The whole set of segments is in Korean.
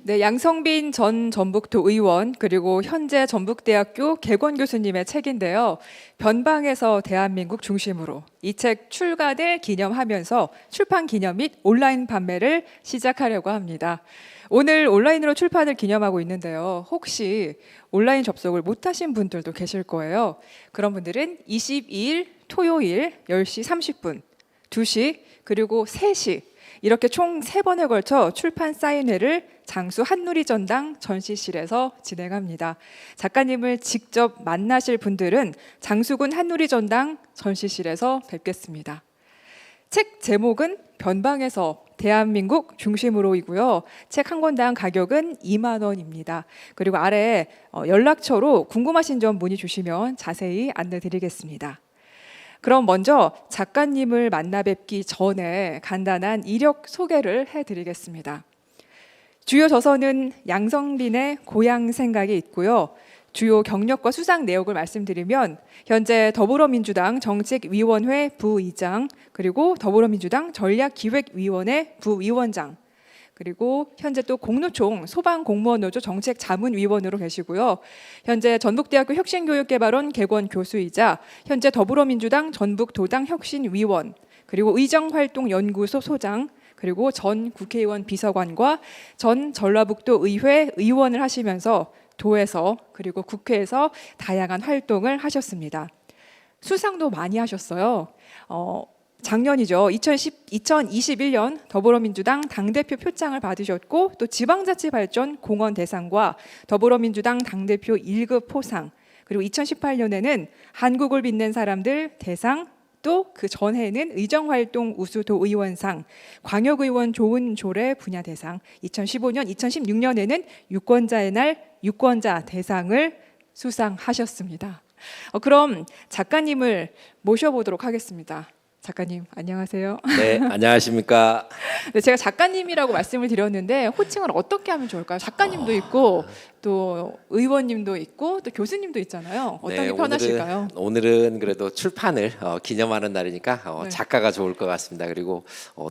네, 양성빈 전 전북도 의원 그리고 현재 전북대학교 개건 교수님의 책인데요. 변방에서 대한민국 중심으로 이 책 출간을 기념하면서 출판 기념 및 온라인 판매를 시작하려고 합니다. 오늘 온라인으로 출판을 기념하고 있는데요. 혹시 온라인 접속을 못하신 분들도 계실 거예요. 그런 분들은 22일 토요일 10시 30분, 2시 그리고 3시 이렇게 총 3번에 걸쳐 출판 사인회를 장수 한누리 전당 전시실에서 진행합니다. 작가님을 직접 만나실 분들은 장수군 한누리 전당 전시실에서 뵙겠습니다. 책 제목은 변방에서 대한민국 중심으로이고요. 책 한 권당 가격은 2만 원입니다. 그리고 아래 연락처로 궁금하신 점 문의 주시면 자세히 안내 드리겠습니다. 그럼 먼저 작가님을 만나 뵙기 전에 간단한 이력 소개를 해드리겠습니다. 주요 저서는 양성빈의 고향 생각이 있고요. 주요 경력과 수상 내역을 말씀드리면 현재 더불어민주당 정책위원회 부의장 그리고 더불어민주당 전략기획위원회 부위원장 그리고 현재 또 공노총 소방공무원노조 정책자문위원으로 계시고요. 현재 전북대학교 혁신교육개발원 개건 교수이자 현재 더불어민주당 전북도당 혁신위원 그리고 의정활동연구소 소장 그리고 전 국회의원 비서관과 전 전라북도 의회 의원을 하시면서 도에서 그리고 국회에서 다양한 활동을 하셨습니다. 수상도 많이 하셨어요. 작년이죠. 2021년 더불어민주당 당대표 표창을 받으셨고 또 지방자치발전 공헌 대상과 더불어민주당 당대표 1급 포상 그리고 2018년에는 한국을 빛낸 사람들 대상 또 그 전해는 의정활동 우수도 의원상, 광역의원 좋은 조례 분야 대상, 2015년, 2016년에는 유권자의 날 유권자 대상을 수상하셨습니다. 그럼 작가님을 모셔보도록 하겠습니다. 작가님 안녕하세요. 네, 안녕하십니까. 네, 제가 작가님이라고 말씀을 드렸는데 호칭을 어떻게 하면 좋을까요? 작가님도 있고 또 의원님도 있고 또 교수님도 있잖아요. 어떤 게 편하실까요? 오늘은 그래도 출판을 기념하는 날이니까 네. 작가가 좋을 것 같습니다. 그리고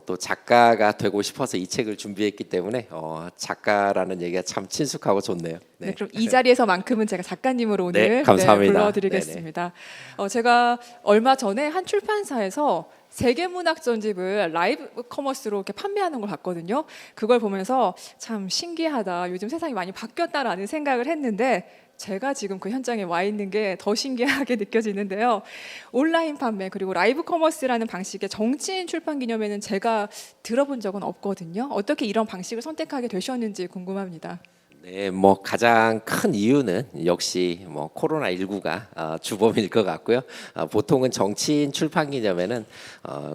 또 작가가 되고 싶어서 이 책을 준비했기 때문에 작가라는 얘기가 참 친숙하고 좋네요. 네, 그럼 이 자리에서만큼은 제가 작가님으로 오늘 네, 감사합니다. 불러드리겠습니다. 제가 얼마 전에 한 출판사에서 세계문학 전집을 라이브 커머스로 이렇게 판매하는 걸 봤거든요. 그걸 보면서 참 신기하다. 요즘 세상이 많이 바뀌었다라는 생각을 했는데 제가 지금 그 현장에 와 있는 게 더 신기하게 느껴지는데요. 온라인 판매 그리고 라이브 커머스라는 방식의 정치인 출판 기념회는 제가 들어본 적은 없거든요. 어떻게 이런 방식을 선택하게 되셨는지 궁금합니다. 네, 가장 큰 이유는 역시 코로나19가 주범일 것 같고요. 보통은 정치인 출판 기념회는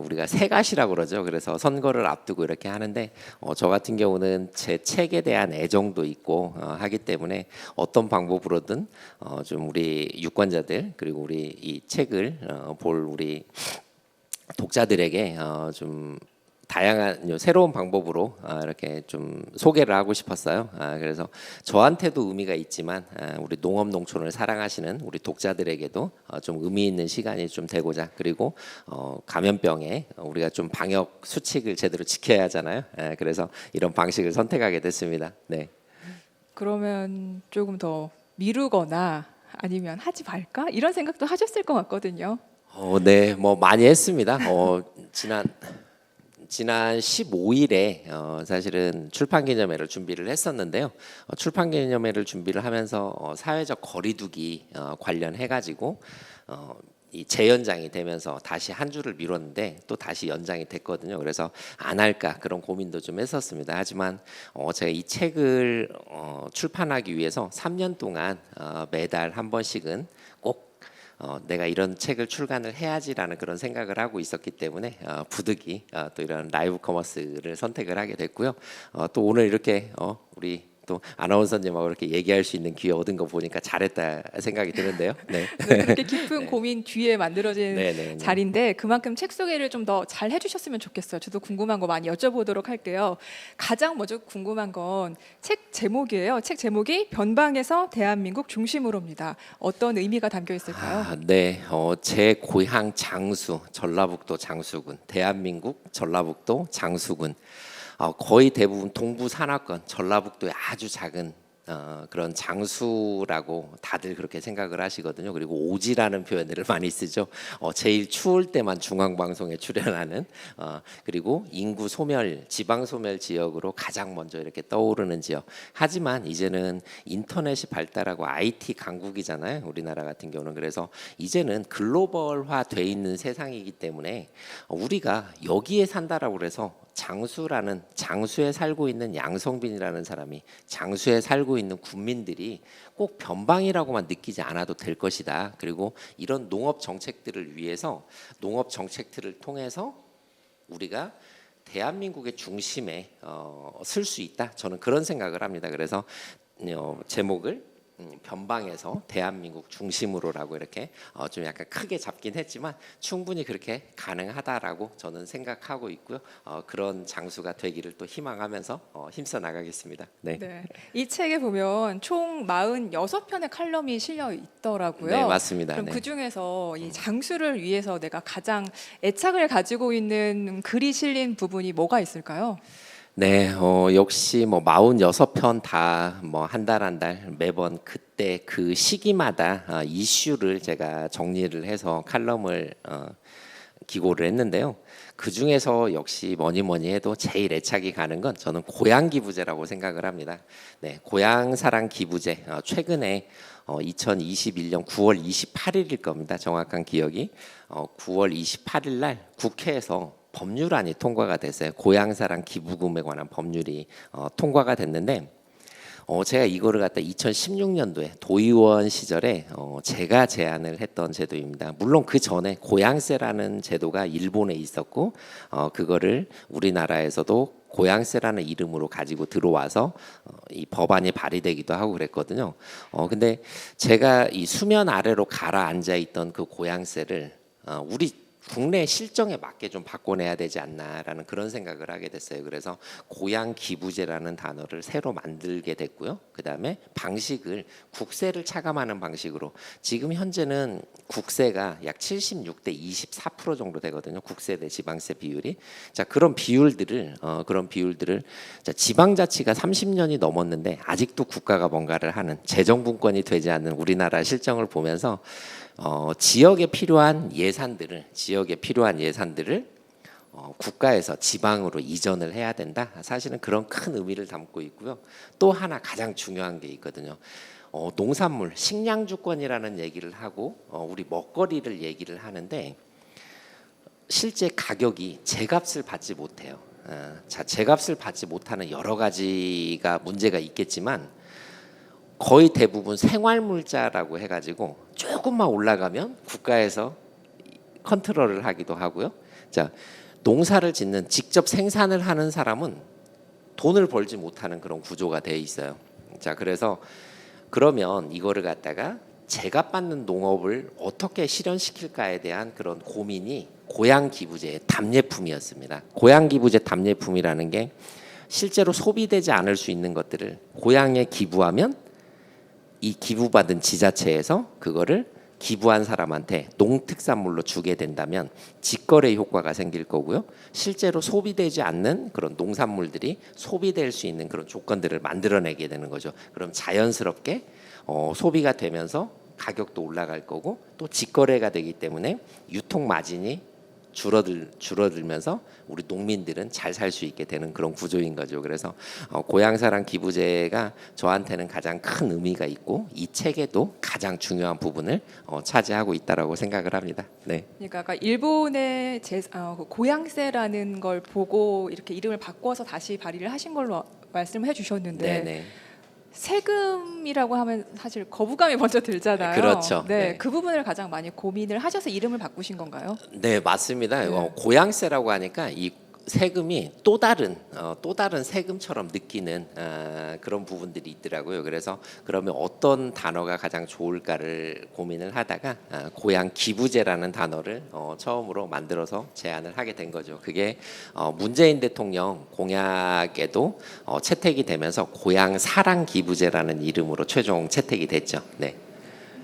우리가 세가시라고 그러죠. 그래서 선거를 앞두고 이렇게 하는데 저 같은 경우는 제 책에 대한 애정도 있고 하기 때문에 어떤 방법으로든 좀 우리 유권자들 그리고 우리 이 책을 볼 우리 독자들에게 좀 다양한 새로운 방법으로 이렇게 좀 소개를 하고 싶었어요. 그래서 저한테도 의미가 있지만 우리 농업 농촌을 사랑하시는 우리 독자들에게도 좀 의미 있는 시간이 좀 되고자 그리고 감염병에 우리가 좀 방역 수칙을 제대로 지켜야 하잖아요. 그래서 이런 방식을 선택하게 됐습니다. 네. 그러면 조금 더 미루거나 아니면 하지 말까? 이런 생각도 하셨을 것 같거든요. 네, 많이 했습니다. 지난 15일에 사실은 출판 기념회를 준비를 했었는데요. 출판 기념회를 준비를 하면서 사회적 거리두기 관련해 가지고 이 재연장이 되면서 다시 한 주를 미뤘는데 또 다시 연장이 됐거든요. 그래서 안 할까 그런 고민도 좀 했었습니다. 하지만 제가 이 책을 출판하기 위해서 3년 동안 매달 한 번씩은 꼭 내가 이런 책을 출간을 해야지라는 그런 생각을 하고 있었기 때문에 부득이 또 이런 라이브 커머스를 선택을 하게 됐고요. 또 오늘 이렇게 우리 또 아나운서님하고 이렇게 얘기할 수 있는 기회 얻은 거 보니까 잘했다 생각이 드는데요. 네. 네, 그렇게 깊은 고민 뒤에 만들어진 네. 자리인데 그만큼 책 소개를 좀 더 잘 해주셨으면 좋겠어요. 저도 궁금한 거 많이 여쭤보도록 할게요. 가장 먼저 궁금한 건 책 제목이에요. 책 제목이 변방에서 대한민국 중심으로입니다. 어떤 의미가 담겨 있을까요? 네, 제 고향 장수, 전라북도 장수군, 대한민국 전라북도 장수군. 거의 대부분 동부 산악권, 전라북도의 아주 작은 그런 장수라고 다들 그렇게 생각을 하시거든요. 그리고 오지라는 표현을 많이 쓰죠. 제일 추울 때만 중앙방송에 출연하는 그리고 인구 소멸, 지방 소멸 지역으로 가장 먼저 이렇게 떠오르는 지역. 하지만 이제는 인터넷이 발달하고 IT 강국이잖아요. 우리나라 같은 경우는 그래서 이제는 글로벌화 돼 있는 세상이기 때문에 우리가 여기에 산다라고 그래서 장수에 살고 있는 양성빈이라는 사람이 장수에 살고 있는 군민들이 꼭 변방이라고만 느끼지 않아도 될 것이다. 그리고 이런 농업 정책들을 위해서 농업 정책들을 통해서 우리가 대한민국의 중심에 쓸 수 있다. 저는 그런 생각을 합니다. 그래서 제목을 변방에서 대한민국 중심으로라고 이렇게 좀 약간 크게 잡긴 했지만 충분히 그렇게 가능하다라고 저는 생각하고 있고요. 그런 장수가 되기를 또 희망하면서 힘써 나가겠습니다. 네. 네. 이 책에 보면 총 46편의 칼럼이 실려 있더라고요. 네, 맞습니다. 그럼 네. 그 중에서 이 장수를 위해서 내가 가장 애착을 가지고 있는 글이 실린 부분이 뭐가 있을까요? 네, 역시 뭐 46편 다 뭐 한 달 한 달 매번 그때 그 시기마다 이슈를 제가 정리를 해서 칼럼을 기고를 했는데요. 그 중에서 역시 뭐니 뭐니 해도 제일 애착이 가는 건 저는 고향 기부제라고 생각을 합니다. 네, 고향 사랑 기부제 최근에 2021년 9월 28일일 겁니다. 정확한 기억이 9월 28일 날 국회에서 법률안이 통과가 됐어요. 고향사랑 기부금에 관한 법률이 통과가 됐는데 제가 이거를 갖다 2016년도에 도의원 시절에 제가 제안을 했던 제도입니다. 물론 그 전에 고향세라는 제도가 일본에 있었고 그거를 우리나라에서도 고향세라는 이름으로 가지고 들어와서 이 법안이 발의되기도 하고 그랬거든요. 근데 제가 이 수면 아래로 가라앉아 있던 그 고향세를 우리 국내 실정에 맞게 좀 바꿔내야 되지 않나라는 그런 생각을 하게 됐어요. 그래서 고향 기부제라는 단어를 새로 만들게 됐고요. 그다음에 방식을 국세를 차감하는 방식으로 지금 현재는 국세가 약 76대 24% 정도 되거든요. 국세 대 지방세 비율이. 자, 그런 비율들을 자, 지방자치가 30년이 넘었는데 아직도 국가가 뭔가를 하는 재정분권이 되지 않는 우리나라 실정을 보면서 지역에 필요한 예산들을 국가에서 지방으로 이전을 해야 된다. 사실은 그런 큰 의미를 담고 있고요. 또 하나 가장 중요한 게 있거든요. 농산물, 식량주권이라는 얘기를 하고 우리 먹거리를 얘기를 하는데 실제 가격이 제값을 받지 못해요. 자, 제값을 받지 못하는 여러 가지가 문제가 있겠지만 거의 대부분 생활물자라고 해가지고 조금만 올라가면 국가에서 컨트롤을 하기도 하고요. 자, 농사를 짓는 직접 생산을 하는 사람은 돈을 벌지 못하는 그런 구조가 돼 있어요. 자, 그래서 그러면 이거를 갖다가 제값받는 농업을 어떻게 실현시킬까에 대한 그런 고민이 고향 기부제의 답례품이었습니다. 고향 기부제 답례품이라는 게 실제로 소비되지 않을 수 있는 것들을 고향에 기부하면 이 기부받은 지자체에서 그거를 기부한 사람한테 농특산물로 주게 된다면 직거래 효과가 생길 거고요. 실제로 소비되지 않는 그런 농산물들이 소비될 수 있는 그런 조건들을 만들어내게 되는 거죠. 그럼 자연스럽게 소비가 되면서 가격도 올라갈 거고 또 직거래가 되기 때문에 유통 마진이 줄어들면서 우리 농민들은 잘 살 수 있게 되는 그런 구조인 거죠. 그래서 고향사랑 기부제가 저한테는 가장 큰 의미가 있고 이 책에도 가장 중요한 부분을 차지하고 있다라고 생각을 합니다. 네. 그러니까 아까 일본의 그 고향세라는 걸 보고 이렇게 이름을 바꿔서 다시 발의를 하신 걸로 말씀해 주셨는데 네네. 세금이라고 하면 사실 거부감이 먼저 들잖아요. 그렇죠. 네, 네. 그 부분을 가장 많이 고민을 하셔서 이름을 바꾸신 건가요? 네, 맞습니다. 네. 고향세라고 하니까 이 세금이 또 다른 세금처럼 느끼는 그런 부분들이 있더라고요. 그래서 그러면 어떤 단어가 가장 좋을까를 고민을 하다가 고향 기부제라는 단어를 처음으로 만들어서 제안을 하게 된 거죠. 그게 문재인 대통령 공약에도 채택이 되면서 고향 사랑 기부제라는 이름으로 최종 채택이 됐죠. 네.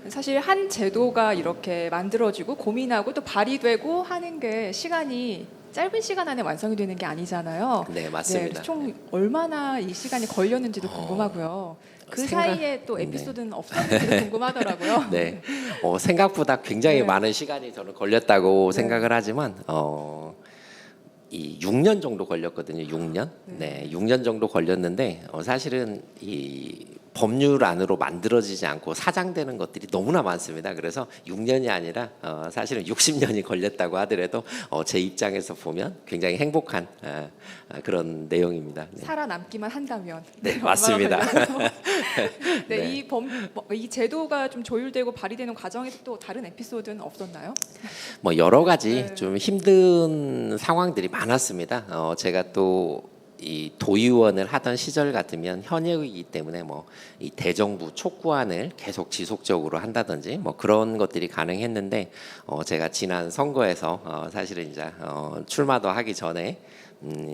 사실 한 제도가 이렇게 만들어지고 고민하고 또 발의되고 하는 게 시간이 짧은 시간 안에 완성이 되는 게 아니잖아요. 네, 맞습니다. 총 얼마나 이 시간이 걸렸는지도 궁금하고요. 그 생각- 사이에 또 네. 에피소드는 없었는지도 궁금하더라고요. 네, 생각보다 굉장히 네. 많은 시간이 저는 걸렸다고 생각을 하지만 이 6년 정도 걸렸거든요. 6년. 네, 6년 정도 걸렸는데 사실은 이 법률 안으로 만들어지지 않고 사장되는 것들이 너무나 많습니다. 그래서 6년이 아니라 사실은 60년이 걸렸다고 하더라도 제 입장에서 보면 굉장히 행복한 그런 내용입니다. 네, 살아남기만 한다면. 네, 얼마나 맞습니다. 걸려도. 네, 네. 이 제도가 좀 조율되고 발의되는 과정에서 또 다른 에피소드는 없었나요? 뭐 여러 가지 네. 좀 힘든 상황들이 많았습니다. 제가 또 이 도의원을 하던 시절 같으면 현역이기 때문에 뭐 이 대정부 촉구안을 계속 지속적으로 한다든지 뭐 그런 것들이 가능했는데 제가 지난 선거에서 사실은 이제 출마도 하기 전에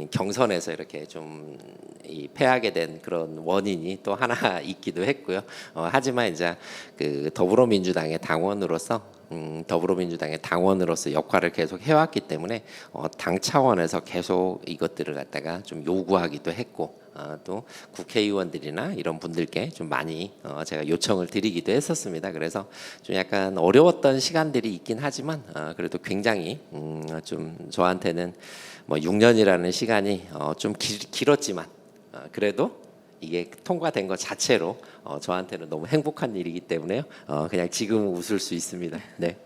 경선에서 이렇게 좀 이 패하게 된 그런 원인이 또 하나 있기도 했고요. 하지만 이제 그 더불어민주당의 당원으로서 역할을 계속 해왔기 때문에 당 차원에서 계속 이것들을 갖다가 좀 요구하기도 했고 또 국회의원들이나 이런 분들께 좀 많이 제가 요청을 드리기도 했었습니다. 그래서 좀 약간 어려웠던 시간들이 있긴 하지만 그래도 굉장히 좀 저한테는 뭐 6년이라는 시간이 좀 길었지만 그래도 이게 통과된 것 자체로 저한테는 너무 행복한 일이기 때문에요. 그냥 지금 웃을 수 있습니다. 네.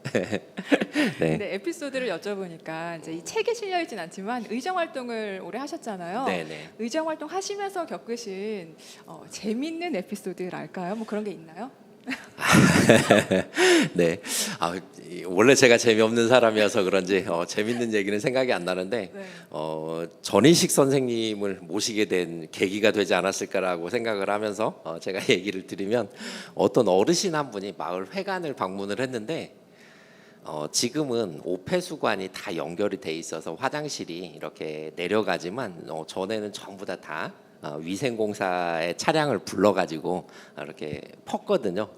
네. 네, 에피소드를 여쭤보니까 이제 이 책에 실려 있진 않지만 의정 활동을 오래 하셨잖아요. 네네. 의정 활동 하시면서 겪으신 재밌는 에피소드랄까요? 뭐 그런 게 있나요? 네. 원래 제가 재미없는 사람이어서 그런지 재밌는 얘기는 생각이 안 나는데 네. 전인식 선생님을 모시게 된 계기가 되지 않았을까라고 생각을 하면서 제가 얘기를 드리면 어떤 어르신 한 분이 마을 회관을 방문을 했는데 지금은 오폐수관이 다 연결이 돼 있어서 화장실이 이렇게 내려가지만 전에는 전부 다 위생공사의 차량을 불러가지고 이렇게 펐거든요.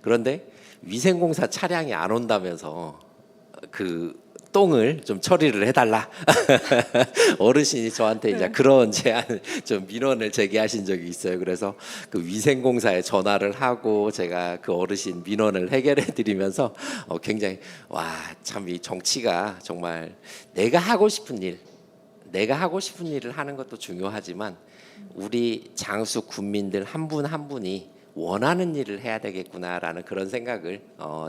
그런데 위생공사 차량이 안 온다면서 그 똥을 좀 처리를 해달라. 어르신이 저한테 이제 네. 그런 제안을 좀 민원을 제기하신 적이 있어요. 그래서 그 위생공사에 전화를 하고 제가 그 어르신 민원을 해결해 드리면서 굉장히 와, 참 이 정치가 정말 내가 하고 싶은 일을 하는 것도 중요하지만 우리 장수 군민들 한 분 한 분이 원하는 일을 해야 되겠구나라는 그런 생각을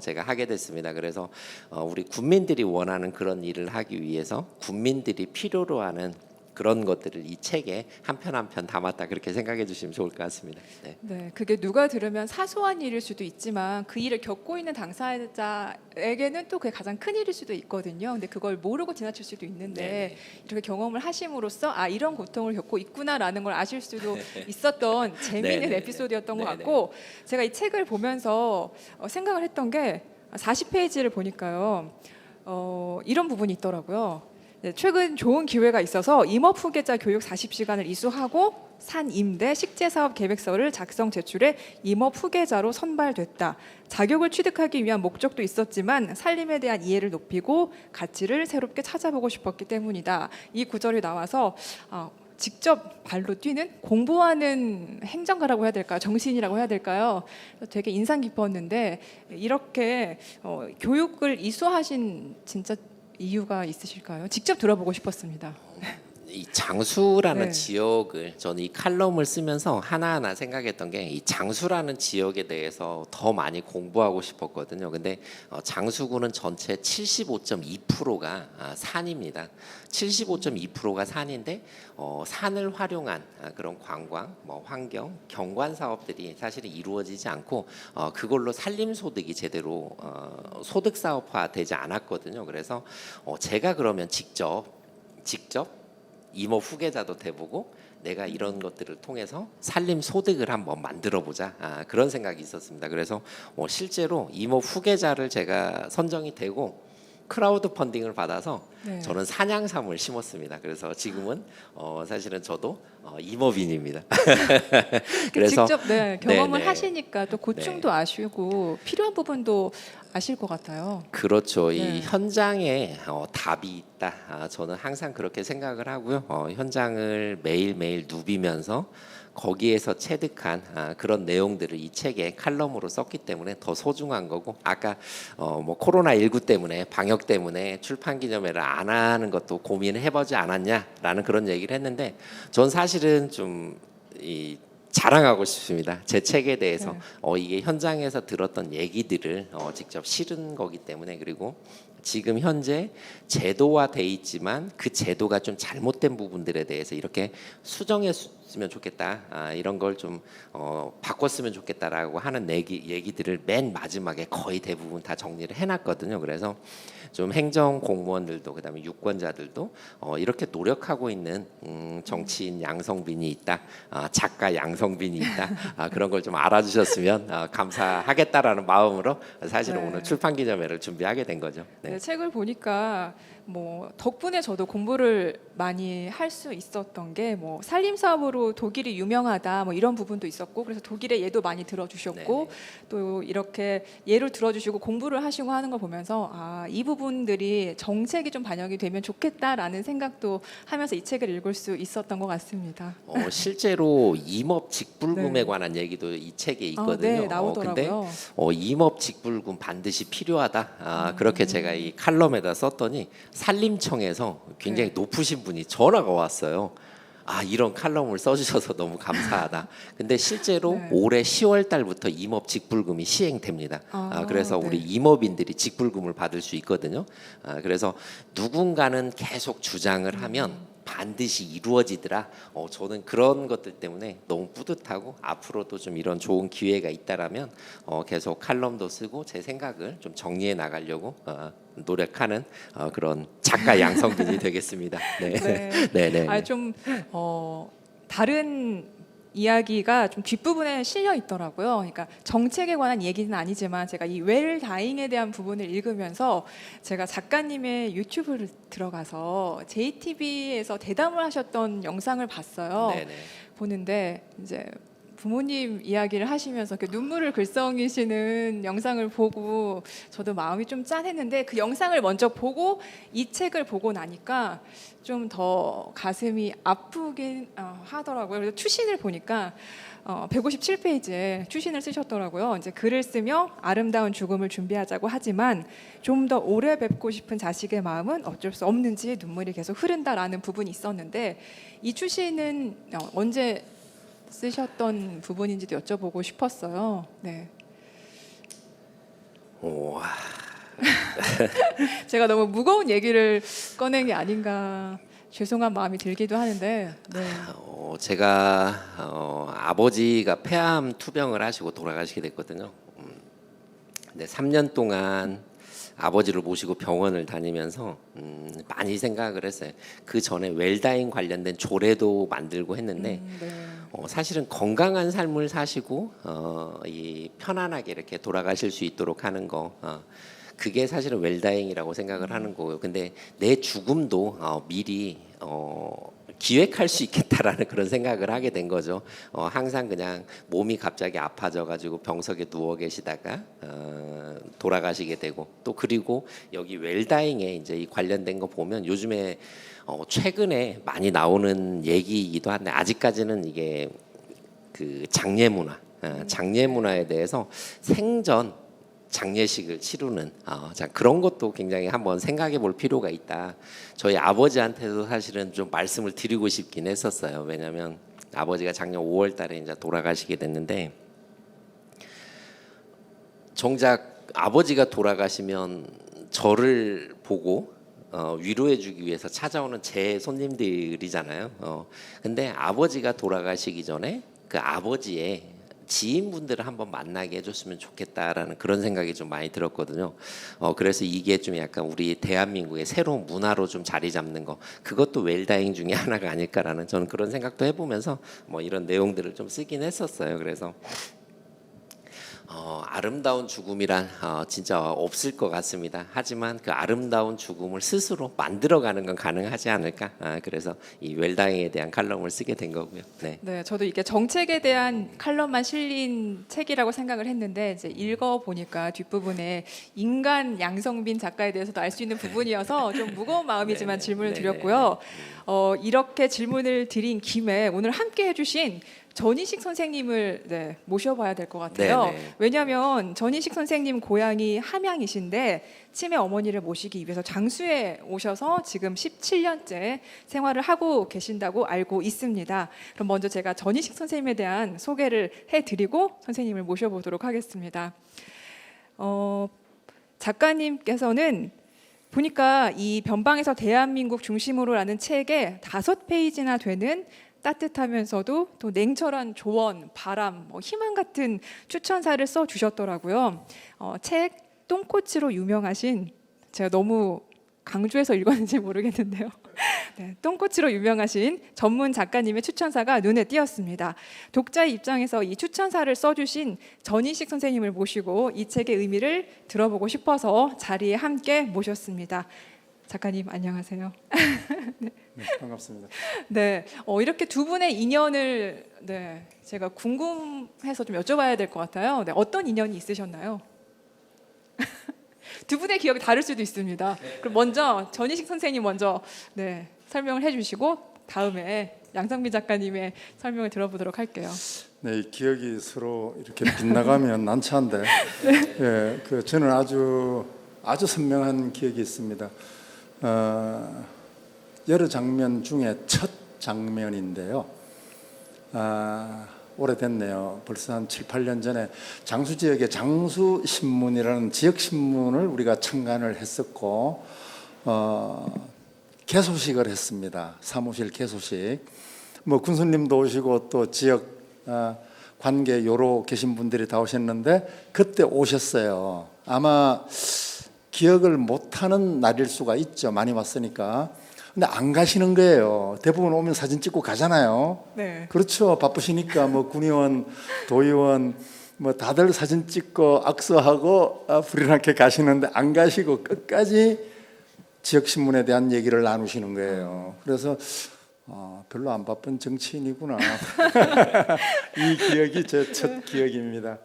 제가 하게 됐습니다. 그래서 우리 국민들이 원하는 그런 일을 하기 위해서 국민들이 필요로 하는 그런 것들을 이 책에 한 편 한 편 담았다 그렇게 생각해 주시면 좋을 것 같습니다. 네. 네, 그게 누가 들으면 사소한 일일 수도 있지만 그 일을 겪고 있는 당사자에게는 또 그게 가장 큰 일일 수도 있거든요. 근데 그걸 모르고 지나칠 수도 있는데 네네. 이렇게 경험을 하심으로써 이런 고통을 겪고 있구나라는 걸 아실 수도 있었던 재미있는 네네네. 에피소드였던 것 네네. 같고 제가 이 책을 보면서 생각을 했던 게 40페이지를 보니까요. 이런 부분이 있더라고요. 네, 최근 좋은 기회가 있어서 임업 후계자 교육 40시간을 이수하고 산 임대 식재사업 계획서를 작성 제출해 임업 후계자로 선발됐다. 자격을 취득하기 위한 목적도 있었지만 살림에 대한 이해를 높이고 가치를 새롭게 찾아보고 싶었기 때문이다. 이 구절이 나와서 직접 발로 뛰는 공부하는 행정가라고 해야 될까요? 정신이라고 해야 될까요? 되게 인상 깊었는데 이렇게 교육을 이수하신 진짜 이유가 있으실까요? 직접 들어보고 싶었습니다. 이 장수라는 네. 지역을 저는 이 칼럼을 쓰면서 하나하나 생각했던 게 이 장수라는 지역에 대해서 더 많이 공부하고 싶었거든요. 근데 장수구는 전체 75.2%가 산입니다. 75.2%가 산인데 산을 활용한 그런 관광, 뭐 환경, 경관 사업들이 사실은 이루어지지 않고 그걸로 살림 소득이 제대로 소득 사업화 되지 않았거든요. 그래서 제가 그러면 직접 임업 후계자도 돼보고 내가 이런 것들을 통해서 살림 소득을 한번 만들어 보자 그런 생각이 있었습니다. 그래서 실제로 임업 후계자를 제가 선정이 되고 크라우드 펀딩을 받아서 네. 저는 산양삼을 심었습니다. 그래서 지금은 사실은 저도 임업인입니다. 그래서 직접 경험을 네네. 하시니까 또 고충도 아시고 필요한 부분도 아실 것 같아요. 그렇죠. 네. 이 현장에 답이 있다. 저는 항상 그렇게 생각을 하고요. 현장을 매일매일 누비면서 거기에서 체득한 그런 내용들을 이 책에 칼럼으로 썼기 때문에 더 소중한 거고, 아까 뭐 코로나19 때문에 방역 때문에 출판 기념회를 안 하는 것도 고민을 해보지 않았냐라는 그런 얘기를 했는데, 전 사실은 좀 자랑하고 싶습니다. 제 책에 대해서 네. 이게 현장에서 들었던 얘기들을 직접 실은 거기 때문에. 그리고 지금 현재 제도화돼 있지만 그 제도가 좀 잘못된 부분들에 대해서 이렇게 수정했으면 좋겠다, 이런 걸 좀 바꿨으면 좋겠다라고 하는 얘기들을 맨 마지막에 거의 대부분 다 정리를 해놨거든요. 그래서 좀 행정 공무원들도 그다음에 유권자들도 이렇게 노력하고 있는 정치인 양성빈이 있다, 작가 양성빈이 있다, 그런 걸 좀 알아주셨으면 감사하겠다라는 마음으로 사실은 네. 오늘 출판 기념회를 준비하게 된 거죠. 네. 네, 책을 보니까 뭐 덕분에 저도 공부를 많이 할 수 있었던 게 뭐 산림 사업으로 독일이 유명하다 뭐 이런 부분도 있었고, 그래서 독일의 예도 많이 들어주셨고 또 이렇게 예를 들어주시고 공부를 하시고 하는 걸 보면서 이 부분들이 정책이 좀 반영이 되면 좋겠다라는 생각도 하면서 이 책을 읽을 수 있었던 것 같습니다. 실제로 임업 직불금에 네. 관한 얘기도 이 책에 네, 있거든요. 나오더라고요. 근데 임업 직불금 반드시 필요하다. 그렇게 제가 이 칼럼에다 썼더니 산림청에서 굉장히 네. 높으신 분이 전화가 왔어요. 이런 칼럼을 써주셔서 너무 감사하다. 근데 실제로 네. 올해 10월 달부터 임업 직불금이 시행됩니다. 그래서 네. 우리 임업인들이 직불금을 받을 수 있거든요. 그래서 누군가는 계속 주장을 하면 반드시 이루어지더라. 저는 그런 것들 때문에 너무 뿌듯하고, 앞으로도 좀 이런 좋은 기회가 있다라면 계속 칼럼도 쓰고 제 생각을 좀 정리해 나가려고 노력하는 그런 작가 양성빈이 되겠습니다. 네, 네. 네, 네. 좀 다른 이야기가 좀 뒷부분에 실려 있더라고요. 그러니까 정책에 관한 얘기는 아니지만 제가 이 웰다잉에 대한 부분을 읽으면서 제가 작가님의 유튜브를 들어가서 JTBC에서 대담을 하셨던 영상을 봤어요. 네, 네. 보는데 이제 부모님 이야기를 하시면서 그 눈물을 글썽이시는 영상을 보고 저도 마음이 좀 짠했는데, 그 영상을 먼저 보고 이 책을 보고 나니까 좀 더 가슴이 아프긴 하더라고요. 그래서 추신을 보니까 157페이지에 추신을 쓰셨더라고요. 이제 글을 쓰며 아름다운 죽음을 준비하자고 하지만 좀 더 오래 뵙고 싶은 자식의 마음은 어쩔 수 없는지 눈물이 계속 흐른다라는 부분이 있었는데, 이 추신은 언제 쓰셨던 부분인지도 여쭤보고 싶었어요. 네. 와, 제가 너무 무거운 얘기를 꺼낸 게 아닌가 죄송한 마음이 들기도 하는데. 네. 제가 아버지가 폐암 투병을 하시고 돌아가시게 됐거든요. 근데 3년 동안 아버지를 모시고 병원을 다니면서 많이 생각을 했어요. 그 전에 웰다잉 관련된 조례도 만들고 했는데 네. 사실은 건강한 삶을 사시고 이 편안하게 이렇게 돌아가실 수 있도록 하는 거, 그게 사실은 웰다잉이라고 생각을 하는 거고요. 근데 내 죽음도 미리 기획할 수 있겠다라는 그런 생각을 하게 된 거죠. 항상 그냥 몸이 갑자기 아파져가지고 병석에 누워 계시다가 돌아가시게 되고, 또 그리고 여기 웰다잉에 이제 이 관련된 거 보면 요즘에 최근에 많이 나오는 얘기이기도 한데, 아직까지는 이게 그 장례 문화에 대해서 생전 장례식을 치르는 그런 것도 굉장히 한번 생각해 볼 필요가 있다. 저희 아버지한테도 사실은 좀 말씀을 드리고 싶긴 했었어요. 왜냐하면 아버지가 작년 5월 달에 이제 돌아가시게 됐는데, 정작 아버지가 돌아가시면 저를 보고 위로해주기 위해서 찾아오는 제 손님들이잖아요. 근데 아버지가 돌아가시기 전에 그 아버지의 지인분들을 한번 만나게 해줬으면 좋겠다라는 그런 생각이 좀 많이 들었거든요. 그래서 이게 좀 약간 우리 대한민국의 새로운 문화로 좀 자리 잡는 거, 그것도 웰다잉 중에 하나가 아닐까라는 저는 그런 생각도 해보면서 뭐 이런 내용들을 좀 쓰긴 했었어요. 그래서 아름다운 죽음이란 진짜 없을 것 같습니다. 하지만 그 아름다운 죽음을 스스로 만들어가는 건 가능하지 않을까. 그래서 이 웰다잉에 대한 칼럼을 쓰게 된 거고요. 네. 네, 저도 이게 정책에 대한 칼럼만 실린 책이라고 생각을 했는데 이제 읽어 보니까 뒷부분에 인간 양성빈 작가에 대해서도 알 수 있는 부분이어서 좀 무거운 마음이지만 질문을 드렸고요. 이렇게 질문을 드린 김에 오늘 함께 해주신 전희식 선생님을 모셔봐야 될 것 같아요. 네네. 왜냐하면 전희식 선생님 고향이 함양이신데 치매 어머니를 모시기 위해서 장수에 오셔서 지금 17년째 생활을 하고 계신다고 알고 있습니다. 그럼 먼저 제가 전희식 선생님에 대한 소개를 해드리고 선생님을 모셔보도록 하겠습니다. 작가님께서는 보니까 이 변방에서 대한민국 중심으로라는 책에 5페이지나 되는 따뜻하면서도 또 냉철한 조언, 바람, 희망 같은 추천사를 써 주셨더라고요. 책 똥꼬치로 유명하신, 제가 너무 강조해서 읽었는지 모르겠는데요. 네, 똥꼬치로 유명하신 전문 작가님의 추천사가 눈에 띄었습니다. 독자의 입장에서 이 추천사를 써주신 전희식 선생님을 모시고 이 책의 의미를 들어보고 싶어서 자리에 함께 모셨습니다. 작가님 안녕하세요. 네, 반갑습니다. 네, 이렇게 두 분의 인연을 제가 궁금해서 좀 여쭤봐야 될 것 같아요. 네, 어떤 인연이 있으셨나요? 두 분의 기억이 다를 수도 있습니다. 그럼 먼저 전희식 선생님 먼저 설명을 해주시고 다음에 양성빈 작가님의 설명을 들어보도록 할게요. 네, 이 기억이 서로 이렇게 빗나가면 난처한데, 예, 저는 아주 선명한 기억이 있습니다. 여러 장면 중에 첫 장면인데요. 오래됐네요. 벌써 한 7, 8년 전에 장수 지역의 장수신문이라는 지역신문을 우리가 창간을 했었고 개소식을 했습니다. 사무실 개소식. 군수님도 오시고 또 지역 관계 요로 계신 분들이 다 오셨는데 그때 오셨어요. 아마 기억을 못하는 날일 수가 있죠. 많이 왔으니까. 근데 안 가시는 거예요. 대부분 오면 사진 찍고 가잖아요. 네. 그렇죠. 바쁘시니까 군의원, 도의원 다들 사진 찍고 악수하고 불이나게 가시는데 안 가시고 끝까지 지역신문에 대한 얘기를 나누시는 거예요. 그래서 별로 안 바쁜 정치인이구나. 이 기억이 제 첫 기억입니다.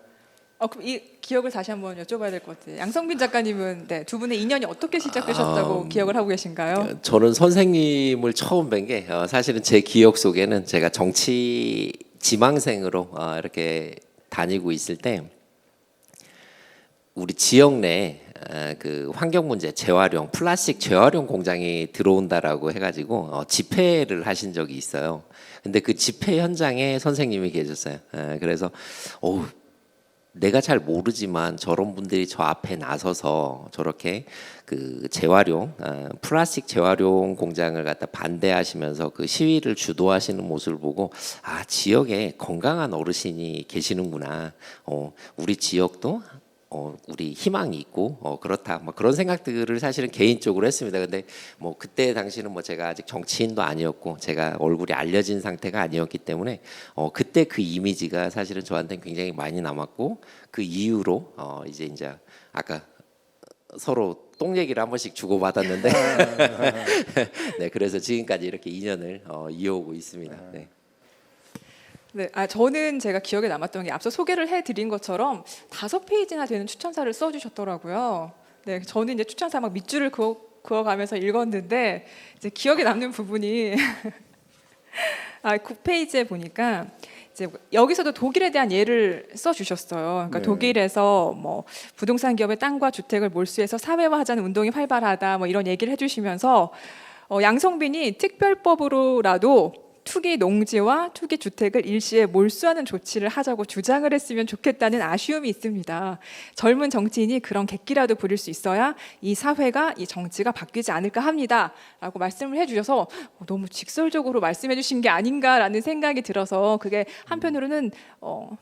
그럼 이 기억을 다시 한번 여쭤봐야 될 것 같아요. 양성빈 작가님은 두 분의 인연이 어떻게 시작되셨다고 기억을 하고 계신가요? 저는 선생님을 처음 뵌 게 사실은 제 기억 속에는 제가 정치 지망생으로 이렇게 다니고 있을 때 우리 지역 내 그 환경 문제 재활용 플라스틱 재활용 공장이 들어온다라고 해가지고 집회를 하신 적이 있어요. 근데 그 집회 현장에 선생님이 계셨어요. 그래서 내가 잘 모르지만 저런 분들이 저 앞에 나서서 저렇게 그 재활용 플라스틱 재활용 공장을 갖다 반대하시면서 그 시위를 주도하시는 모습을 보고 지역에 건강한 어르신이 계시는구나. 우리 지역도 우리 희망이 있고 그렇다 그런 생각들을 사실은 개인적으로 했습니다. 근데 그때 당시는 제가 아직 정치인도 아니었고 제가 얼굴이 알려진 상태가 아니었기 때문에 그때 그 이미지가 사실은 저한테는 굉장히 많이 남았고 그 이후로 이제 아까 서로 똥 얘기를 한 번씩 주고 받았는데 네, 그래서 지금까지 이렇게 인연을 이어오고 있습니다. 네. 네, 저는 제가 기억에 남았던 게 앞서 소개를 해드린 것처럼 5페이지나 되는 추천사를 써주셨더라고요. 네, 저는 이제 추천사 막 밑줄을 그어가면서 읽었는데 이제 기억에 남는 부분이 9페이지에 보니까 이제 여기서도 독일에 대한 예를 써주셨어요. 그러니까 네. 독일에서 부동산 기업의 땅과 주택을 몰수해서 사회화하자는 운동이 활발하다 이런 얘기를 해주시면서 양성빈이 특별법으로라도 투기 농지와 투기 주택을 일시에 몰수하는 조치를 하자고 주장을 했으면 좋겠다는 아쉬움이 있습니다. 젊은 정치인이 그런 객기라도 부릴 수 있어야 이 사회가 이 정치가 바뀌지 않을까 합니다. 라고 말씀을 해주셔서 너무 직설적으로 말씀해 주신 게 아닌가라는 생각이 들어서 그게 한편으로는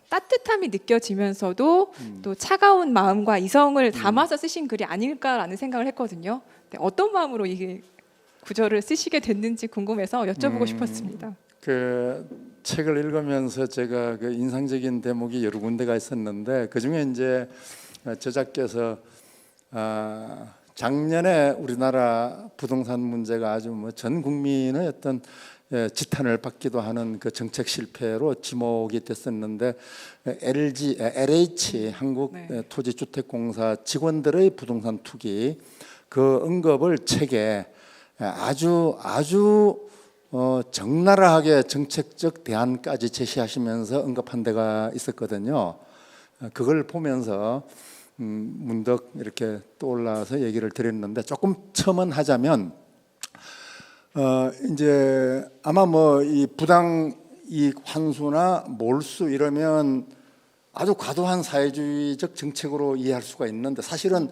따뜻함이 느껴지면서도 또 차가운 마음과 이성을 담아서 쓰신 글이 아닐까라는 생각을 했거든요. 네, 어떤 마음으로 이게 구절을 쓰시게 됐는지 궁금해서 여쭤보고 싶었습니다. 책을 읽으면서 제가 그 인상적인 대목이 여러 군데가 있었는데 그 중에 이제 저자께서 작년에 우리나라 부동산 문제가 아주 뭐 전 국민의 어떤 지탄을 받기도 하는 그 정책 실패로 지목이 됐었는데 LH 한국 네. 토지주택공사 직원들의 부동산 투기 그 언급을 책에 아주 적나라하게 정책적 대안까지 제시하시면서 언급한 데가 있었거든요. 그걸 보면서 문득 이렇게 떠올라서 얘기를 드렸는데 조금 첨언하자면 이제 아마 뭐 이 부당 이익 환수나 몰수 이러면 아주 과도한 사회주의적 정책으로 이해할 수가 있는데 사실은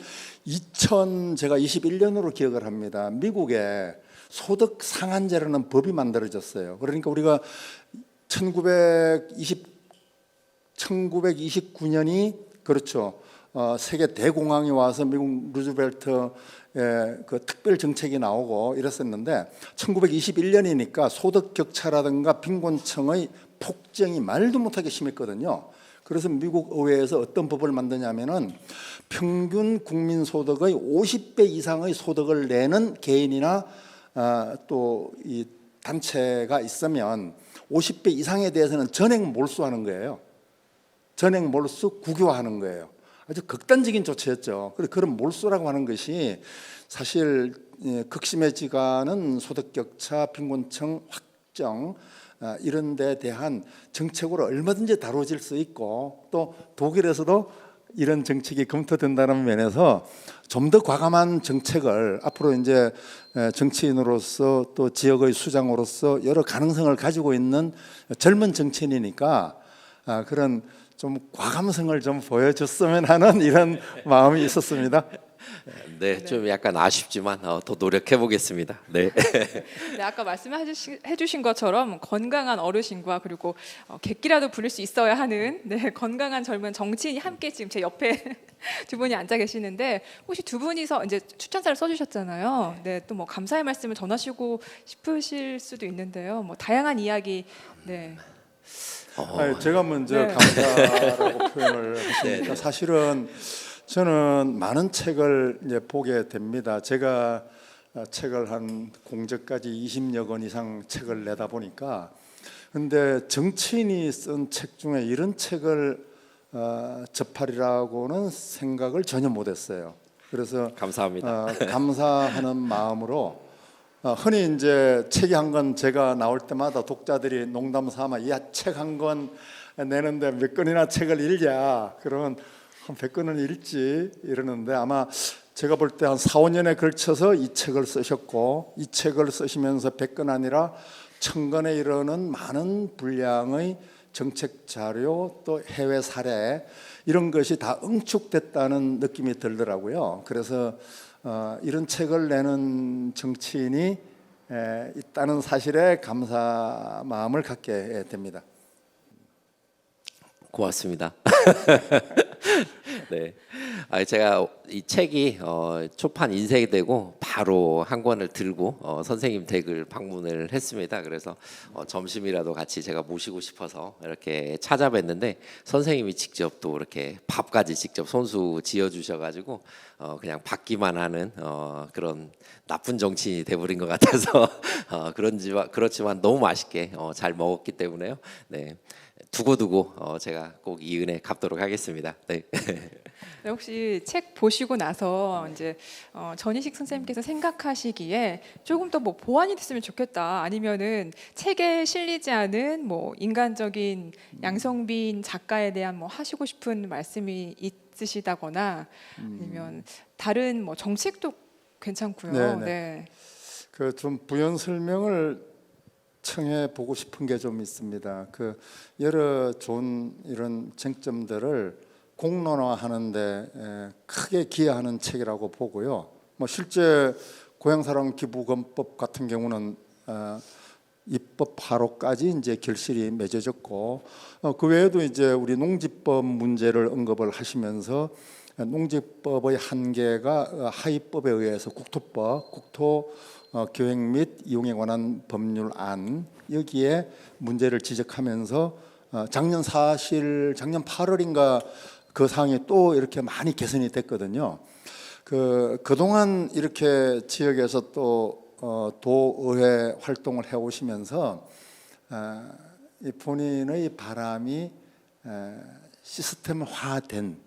제가 21년으로 기억을 합니다. 미국에 소득 상한제라는 법이 만들어졌어요. 그러니까 우리가 1929년이 그렇죠. 세계 대공황이 와서 미국 루즈벨트의 그 특별 정책이 나오고 이랬었는데 1921년이니까 소득 격차라든가 빈곤층의 폭증이 말도 못하게 심했거든요. 그래서 미국 의회에서 어떤 법을 만드냐면은 평균 국민 소득의 50배 이상의 소득을 내는 개인이나 또 이 단체가 있으면 50배 이상에 대해서는 전액 몰수하는 거예요. 전액 몰수 국유화하는 거예요. 아주 극단적인 조치였죠. 그런 몰수라고 하는 것이 사실 극심해지가는 소득격차, 빈곤층 확정 이런 데 대한 정책으로 얼마든지 다뤄질 수 있고 또 독일에서도 이런 정책이 검토된다는 면에서 좀 더 과감한 정책을 앞으로 이제 정치인으로서 또 지역의 수장으로서 여러 가능성을 가지고 있는 젊은 정치인이니까 그런 좀 과감성을 좀 보여줬으면 하는 이런 마음이 있었습니다. 네, 좀 약간 아쉽지만 더 노력해 보겠습니다. 네. 네, 아까 말씀해주신 것처럼 건강한 어르신과 그리고 객기라도 부릴 수 있어야 하는 건강한 젊은 정치인이 함께 지금 제 옆에 두 분이 앉아 계시는데 혹시 두 분이서 이제 추천사를 써주셨잖아요. 네, 또 뭐 감사의 말씀을 전하시고 싶으실 수도 있는데요. 뭐 다양한 이야기. 네. 제가 먼저 네. 감사라고 표현을 했습니다. 네. 사실은 저는 많은 책을 이제 보게 됩니다. 제가 책을 한 공저까지 20여 권 이상 책을 내다 보니까 근데 정치인이 쓴 책 중에 이런 책을 접하리라고는 생각을 전혀 못했어요. 그래서 감사합니다. 감사하는 마음으로 흔히 이제 책이 한 권 제가 나올 때마다 독자들이 농담 삼아 야, 책 한 권 내는데 몇 권이나 책을 읽냐 그러면 한 100권은 읽지 이러는데 아마 제가 볼 때 한 4, 5년에 걸쳐서 이 책을 쓰셨고 이 책을 쓰시면서 100권 아니라 1000권에 이르는 많은 분량의 정책 자료 또 해외 사례 이런 것이 다 응축됐다는 느낌이 들더라고요. 그래서 이런 책을 내는 정치인이 있다는 사실에 감사 마음을 갖게 됩니다. 고맙습니다. 네, 제가 이 책이 초판 인쇄이 되고 바로 한 권을 들고 선생님 댁을 방문을 했습니다. 그래서 점심이라도 같이 제가 모시고 싶어서 이렇게 찾아뵀는데 선생님이 직접 또 이렇게 밥까지 직접 손수 지어 주셔가지고 그냥 받기만 하는 그런 나쁜 정치인이 돼버린 것 같아서 그렇지만 너무 맛있게 잘 먹었기 때문에요. 네. 두고두고 제가 꼭 이 은혜 갚도록 하겠습니다. 네. 네, 혹시 책 보시고 나서 이제 전희식 선생님께서 생각하시기에 조금 더 뭐 보완이 됐으면 좋겠다 아니면은 책에 실리지 않은 뭐 인간적인 양성빈 작가에 대한 뭐 하시고 싶은 말씀이 있으시다거나 아니면 다른 뭐 정책도 괜찮고요. 네네. 네. 그 좀 부연 설명을 청해 보고 싶은 게 좀 있습니다. 그 여러 좋은 이런 쟁점들을 공론화하는데 크게 기여하는 책이라고 보고요. 뭐 실제 고향사랑 기부금법 같은 경우는 입법하로까지 이제 결실이 맺어졌고 그 외에도 이제 우리 농지법 문제를 언급을 하시면서 농지법의 한계가 하위법에 의해서 국토법, 국토 교획 및 이용에 관한 법률안 여기에 문제를 지적하면서 작년 8월인가 그 사항이 또 이렇게 많이 개선이 됐거든요. 그동안 이렇게 지역에서 또 도의회 활동을 해 오시면서 이 본인의 바람이 시스템화된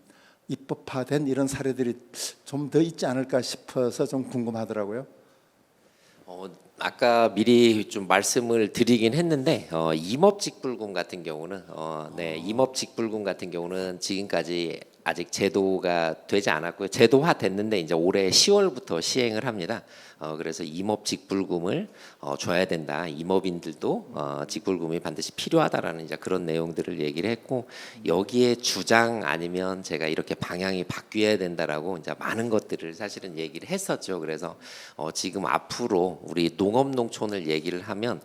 입법화된 이런 사례들이 좀 더 있지 않을까 싶어서 좀 궁금하더라고요. 아까 미리 좀 말씀을 드리긴 했는데 임업직불금 같은 경우는 임업직불금 같은 경우는 지금까지 아직 제도가 되지 않았고요. 제도화 됐는데 이제 올해 10월부터 시행을 합니다. 그래서 임업직불금을 줘야 된다. 임업인들도 직불금이 반드시 필요하다라는 이제 그런 내용들을 얘기를 했고, 여기에 주장 아니면 제가 이렇게 방향이 바뀌어야 된다라고 이제 많은 것들을 사실은 얘기를 했었죠. 그래서 지금 앞으로 우리 농업농촌을 얘기를 하면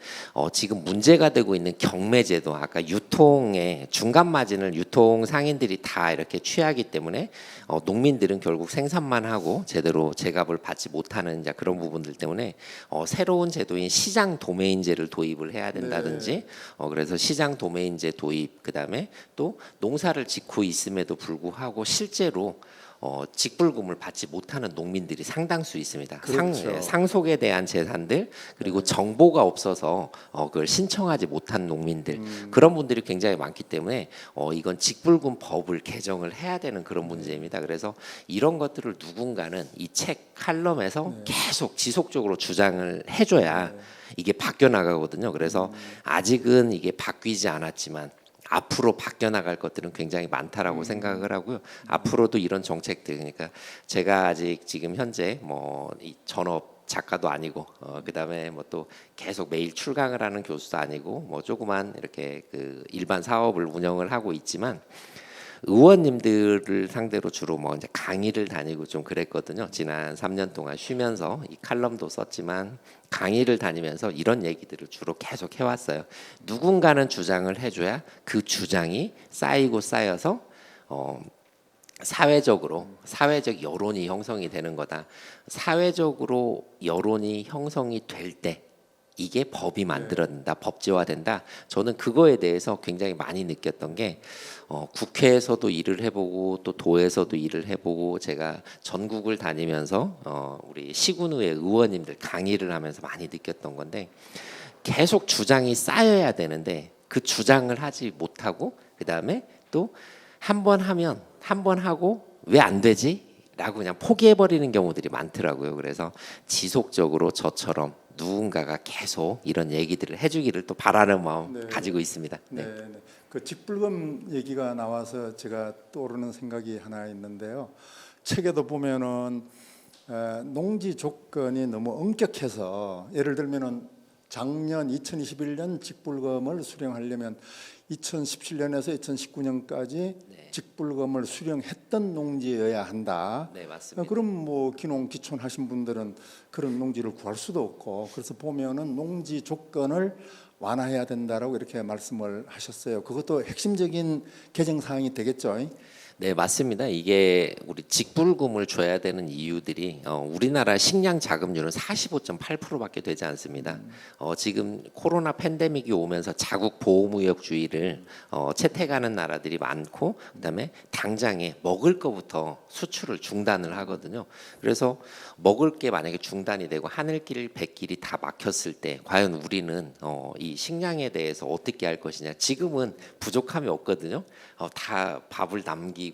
지금 문제가 되고 있는 경매제도, 아까 유통의 중간 마진을 유통 상인들이 다 이렇게 취하기 때문에 농민들은 결국 생산만 하고 제대로 제값을 받지 못하는 이제 그런 부분들 때문에 새로운 제도인 시장 도매인제를 도입을 해야 된다든지, 그래서 시장 도매인제 도입, 그다음에 또 농사를 짓고 있음에도 불구하고 실제로 직불금을 받지 못하는 농민들이 상당수 있습니다. 그렇죠. 상속에 대한 재산들, 그리고 정보가 없어서 그걸 신청하지 못한 농민들, 그런 분들이 굉장히 많기 때문에 이건 직불금 법을 개정을 해야 되는 그런 문제입니다. 그래서 이런 것들을 누군가는 이 책 칼럼에서 계속 지속적으로 주장을 해줘야 이게 바뀌어 나가거든요. 그래서 아직은 이게 바뀌지 않았지만 앞으로 바뀌어 나갈 것들은 굉장히 많다라고 생각을 하고요. 앞으로도 이런 정책들, 그러니까 제가 아직 지금 현재 이 전업 작가도 아니고 그다음에 또 계속 매일 출강을 하는 교수도 아니고 조그만 이렇게 그 일반 사업을 운영을 하고 있지만, 의원님들을 상대로 주로 이제 강의를 다니고 좀 그랬거든요. 지난 3년 동안 쉬면서 이 칼럼도 썼지만 강의를 다니면서 이런 얘기들을 주로 계속 해왔어요. 누군가는 주장을 해줘야 그 주장이 쌓이고 쌓여서 사회적 여론이 형성이 되는 거다. 사회적으로 여론이 형성이 될 때 이게 법이 만들어진다, 법제화된다. 저는 그거에 대해서 굉장히 많이 느꼈던 게 국회에서도 일을 해보고 또 도에서도 일을 해보고, 제가 전국을 다니면서 우리 시군의회 의원님들 강의를 하면서 많이 느꼈던 건데, 계속 주장이 쌓여야 되는데 그 주장을 하지 못하고 그다음에 또 한 번 하면 한 번 하고 왜 안 되지? 라고 그냥 포기해버리는 경우들이 많더라고요. 그래서 지속적으로 저처럼 누군가가 계속 이런 얘기들을 해주기를 또 바라는 마음 가지고 있습니다. 네. 그 직불금 얘기가 나와서 제가 떠오르는 생각이 하나 있는데요. 책에도 보면은 농지 조건이 너무 엄격해서, 예를 들면은 작년 2021년 직불금을 수령하려면 2017년에서 2019년까지 직불금을 수령했던 농지여야 한다. 네, 맞습니다. 그럼 기농 기촌하신 분들은 그런 농지를 구할 수도 없고, 그래서 보면은 농지 조건을 완화해야 된다라고 이렇게 말씀을 하셨어요. 그것도 핵심적인 개정 사항이 되겠죠. 네, 맞습니다. 이게 우리 직불금을 줘야 되는 이유들이 우리나라 식량 자급률은 45.8%밖에 되지 않습니다. 지금 코로나 팬데믹이 오면서 자국 보호무역주의를 채택하는 나라들이 많고, 그다음에 당장에 먹을 거부터 수출을 중단을 하거든요. 그래서 먹을 게 만약에 중단이 되고 하늘길 백길이 다 막혔을 때 과연 우리는 이 식량에 대해서 어떻게 할 것이냐. 지금은 부족함이 없거든요. 다 밥을 남기고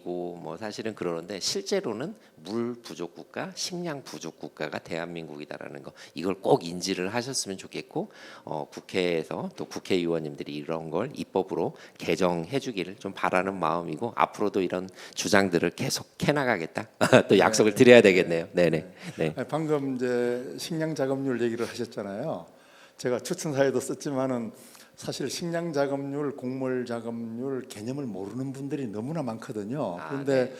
사실은 그러는데, 실제로는 물 부족 국가, 식량 부족 국가가 대한민국이다라는 거, 이걸 꼭 인지를 하셨으면 좋겠고, 국회에서 또 국회의원님들이 이런 걸 입법으로 개정해주기를 좀 바라는 마음이고, 앞으로도 이런 주장들을 계속 해나가겠다. 또 약속을 드려야 되겠네요. 네네. 네. 방금 이제 식량 작업률 얘기를 하셨잖아요. 제가 추천사에도 썼지만은 사실 식량 작업률, 곡물 작업률 개념을 모르는 분들이 너무나 많거든요. 그런데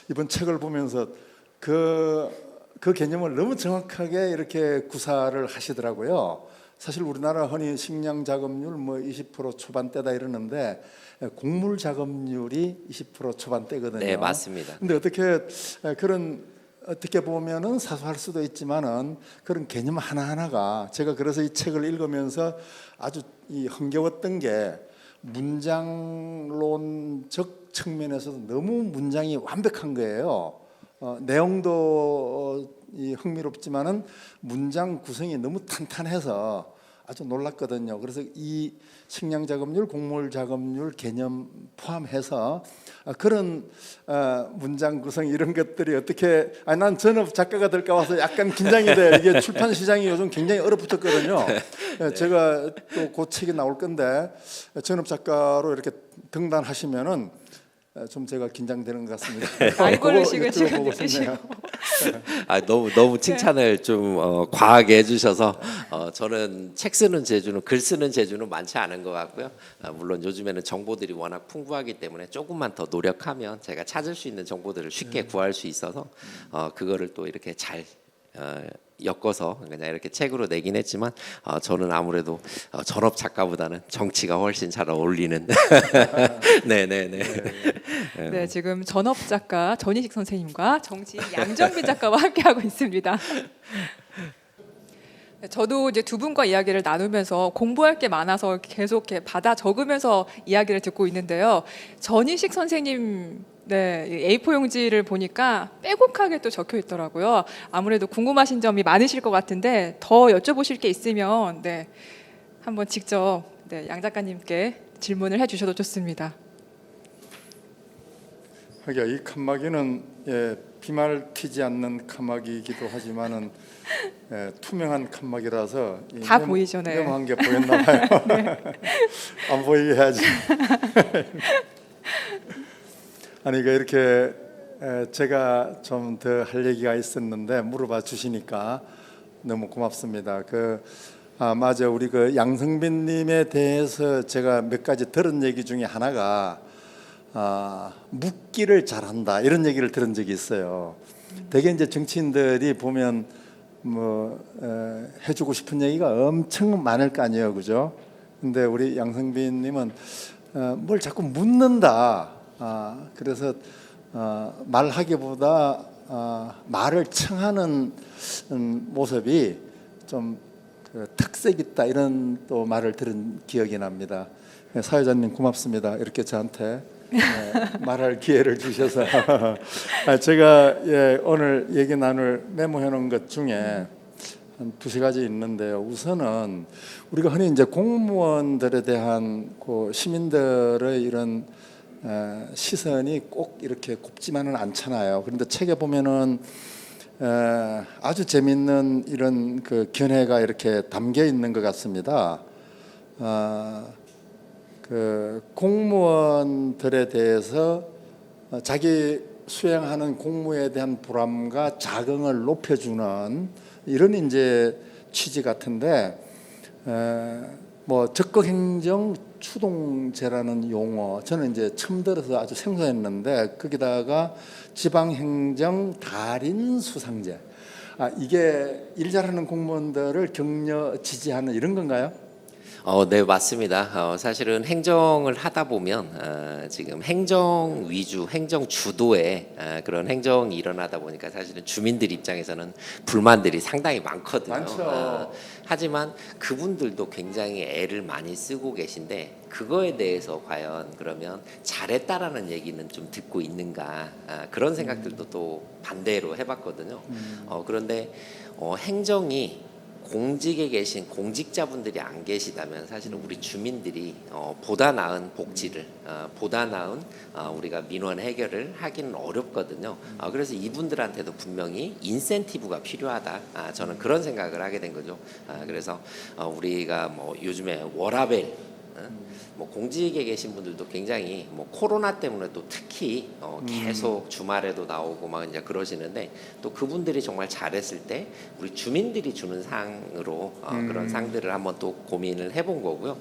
이번 책을 보면서 그 개념을 너무 정확하게 이렇게 구사를 하시더라고요. 사실 우리나라 흔히 식량 작업률 20% 초반대다 이러는데, 곡물 작업률이 20% 초반대거든요. 네, 맞습니다. 근데 어떻게 그런 어떻게 보면은 사소할 수도 있지만은 그런 개념 하나하나가 제가 그래서 이 책을 읽으면서 아주 이 흥겨웠던 게 문장론적 측면에서도 너무 문장이 완벽한 거예요. 내용도 이 흥미롭지만은 문장 구성이 너무 탄탄해서 아주 놀랐거든요. 그래서 이 식량 작업률, 곡물 작업률 개념 포함해서 그런 문장 구성 이런 것들이 어떻게 난 전업 작가가 될까 봐서 약간 긴장이 돼요. 이게 출판 시장이 요즘 굉장히 얼어붙었거든요. 제가 또 그 책이 나올 건데 전업 작가로 이렇게 등단하시면은 좀 제가 긴장되는 것 같습니다. 알고리즘을 그거 지금 보고 느끼시고. 싶네요. 너무 칭찬을 좀 과하게 해주셔서 저는 책 쓰는 재주는 글 쓰는 재주는 많지 않은 것 같고요. 물론 요즘에는 정보들이 워낙 풍부하기 때문에 조금만 더 노력하면 제가 찾을 수 있는 정보들을 쉽게 구할 수 있어서 그거를 또 이렇게 잘 엮어서 그냥 이렇게 책으로 내긴 했지만 저는 아무래도 전업 작가보다는 정치가 훨씬 잘 어울리는 네네네. 네, 지금 전업 작가 전희식 선생님과 정치인 양정빈 작가와 함께하고 있습니다. 네, 저도 이제 두 분과 이야기를 나누면서 공부할 게 많아서 계속 이렇게 받아 적으면서 이야기를 듣고 있는데요. 전희식 선생님 A4 용지를 보니까 빼곡하게 또 적혀 있더라고요. 아무래도 궁금하신 점이 많으실 것 같은데 더 여쭤보실 게 있으면 한번 직접 양 작가님께 질문을 해주셔도 좋습니다. 하기야 이 칸막이는 비말 튀지 않는 칸막이이기도 하지만은 투명한 칸막이라서 다 보이죠, 네. 위험한 게 보였나 봐요. 안 보이게 해야지. 아니 이렇게 제가 좀 더 할 얘기가 있었는데 물어봐 주시니까 너무 고맙습니다. 맞아 우리 양성빈님에 대해서 제가 몇 가지 들은 얘기 중에 하나가 묻기를 잘한다 이런 얘기를 들은 적이 있어요. 대개 이제 정치인들이 보면 해주고 싶은 얘기가 엄청 많을 거 아니에요, 그죠? 근데 우리 양성빈님은 뭘 자꾸 묻는다. 그래서 말하기보다 말을 청하는 모습이 좀 특색 있다 이런 또 말을 들은 기억이 납니다. 사회자님 고맙습니다. 이렇게 저한테 말할 기회를 주셔서 제가 오늘 얘기 나눌 메모해 놓은 것 중에 한 두세 가지 있는데요. 우선은 우리가 흔히 이제 공무원들에 대한 시민들의 이런 시선이 꼭 이렇게 곱지만은 않잖아요. 그런데 책에 보면은 아주 재밌는 이런 견해가 이렇게 담겨 있는 것 같습니다. 공무원들에 대해서 자기 수행하는 공무에 대한 불안과 자긍을 높여주는 이런 이제 취지 같은데 적극행정 추동제라는 용어 저는 이제 처음 들어서 아주 생소했는데 거기다가 지방행정 달인 수상제 이게 일 잘하는 공무원들을 격려 지지하는 이런 건가요? 네, 맞습니다. 사실은 행정을 하다 보면 지금 행정 위주, 행정 주도의 그런 행정이 일어나다 보니까 사실은 주민들 입장에서는 불만들이 상당히 많거든요. 많죠. 하지만 그분들도 굉장히 애를 많이 쓰고 계신데 그거에 대해서 과연 그러면 잘했다라는 얘기는 좀 듣고 있는가 그런 생각들도 또 반대로 해봤거든요. 그런데 행정이 공직에 계신 공직자분들이 안 계시다면 사실은 우리 주민들이 보다 나은 복지를 보다 나은 우리가 민원 해결을 하기는 어렵거든요. 그래서 이분들한테도 분명히 인센티브가 필요하다. 저는 그런 생각을 하게 된 거죠. 그래서 우리가 요즘에 워라밸 공직에 계신 분들도 굉장히 코로나 때문에 또 특히 계속 주말에도 나오고 막 이제 그러시는데 또 그분들이 정말 잘했을 때 우리 주민들이 주는 상으로 그런 상들을 한번 또 고민을 해본 거고요.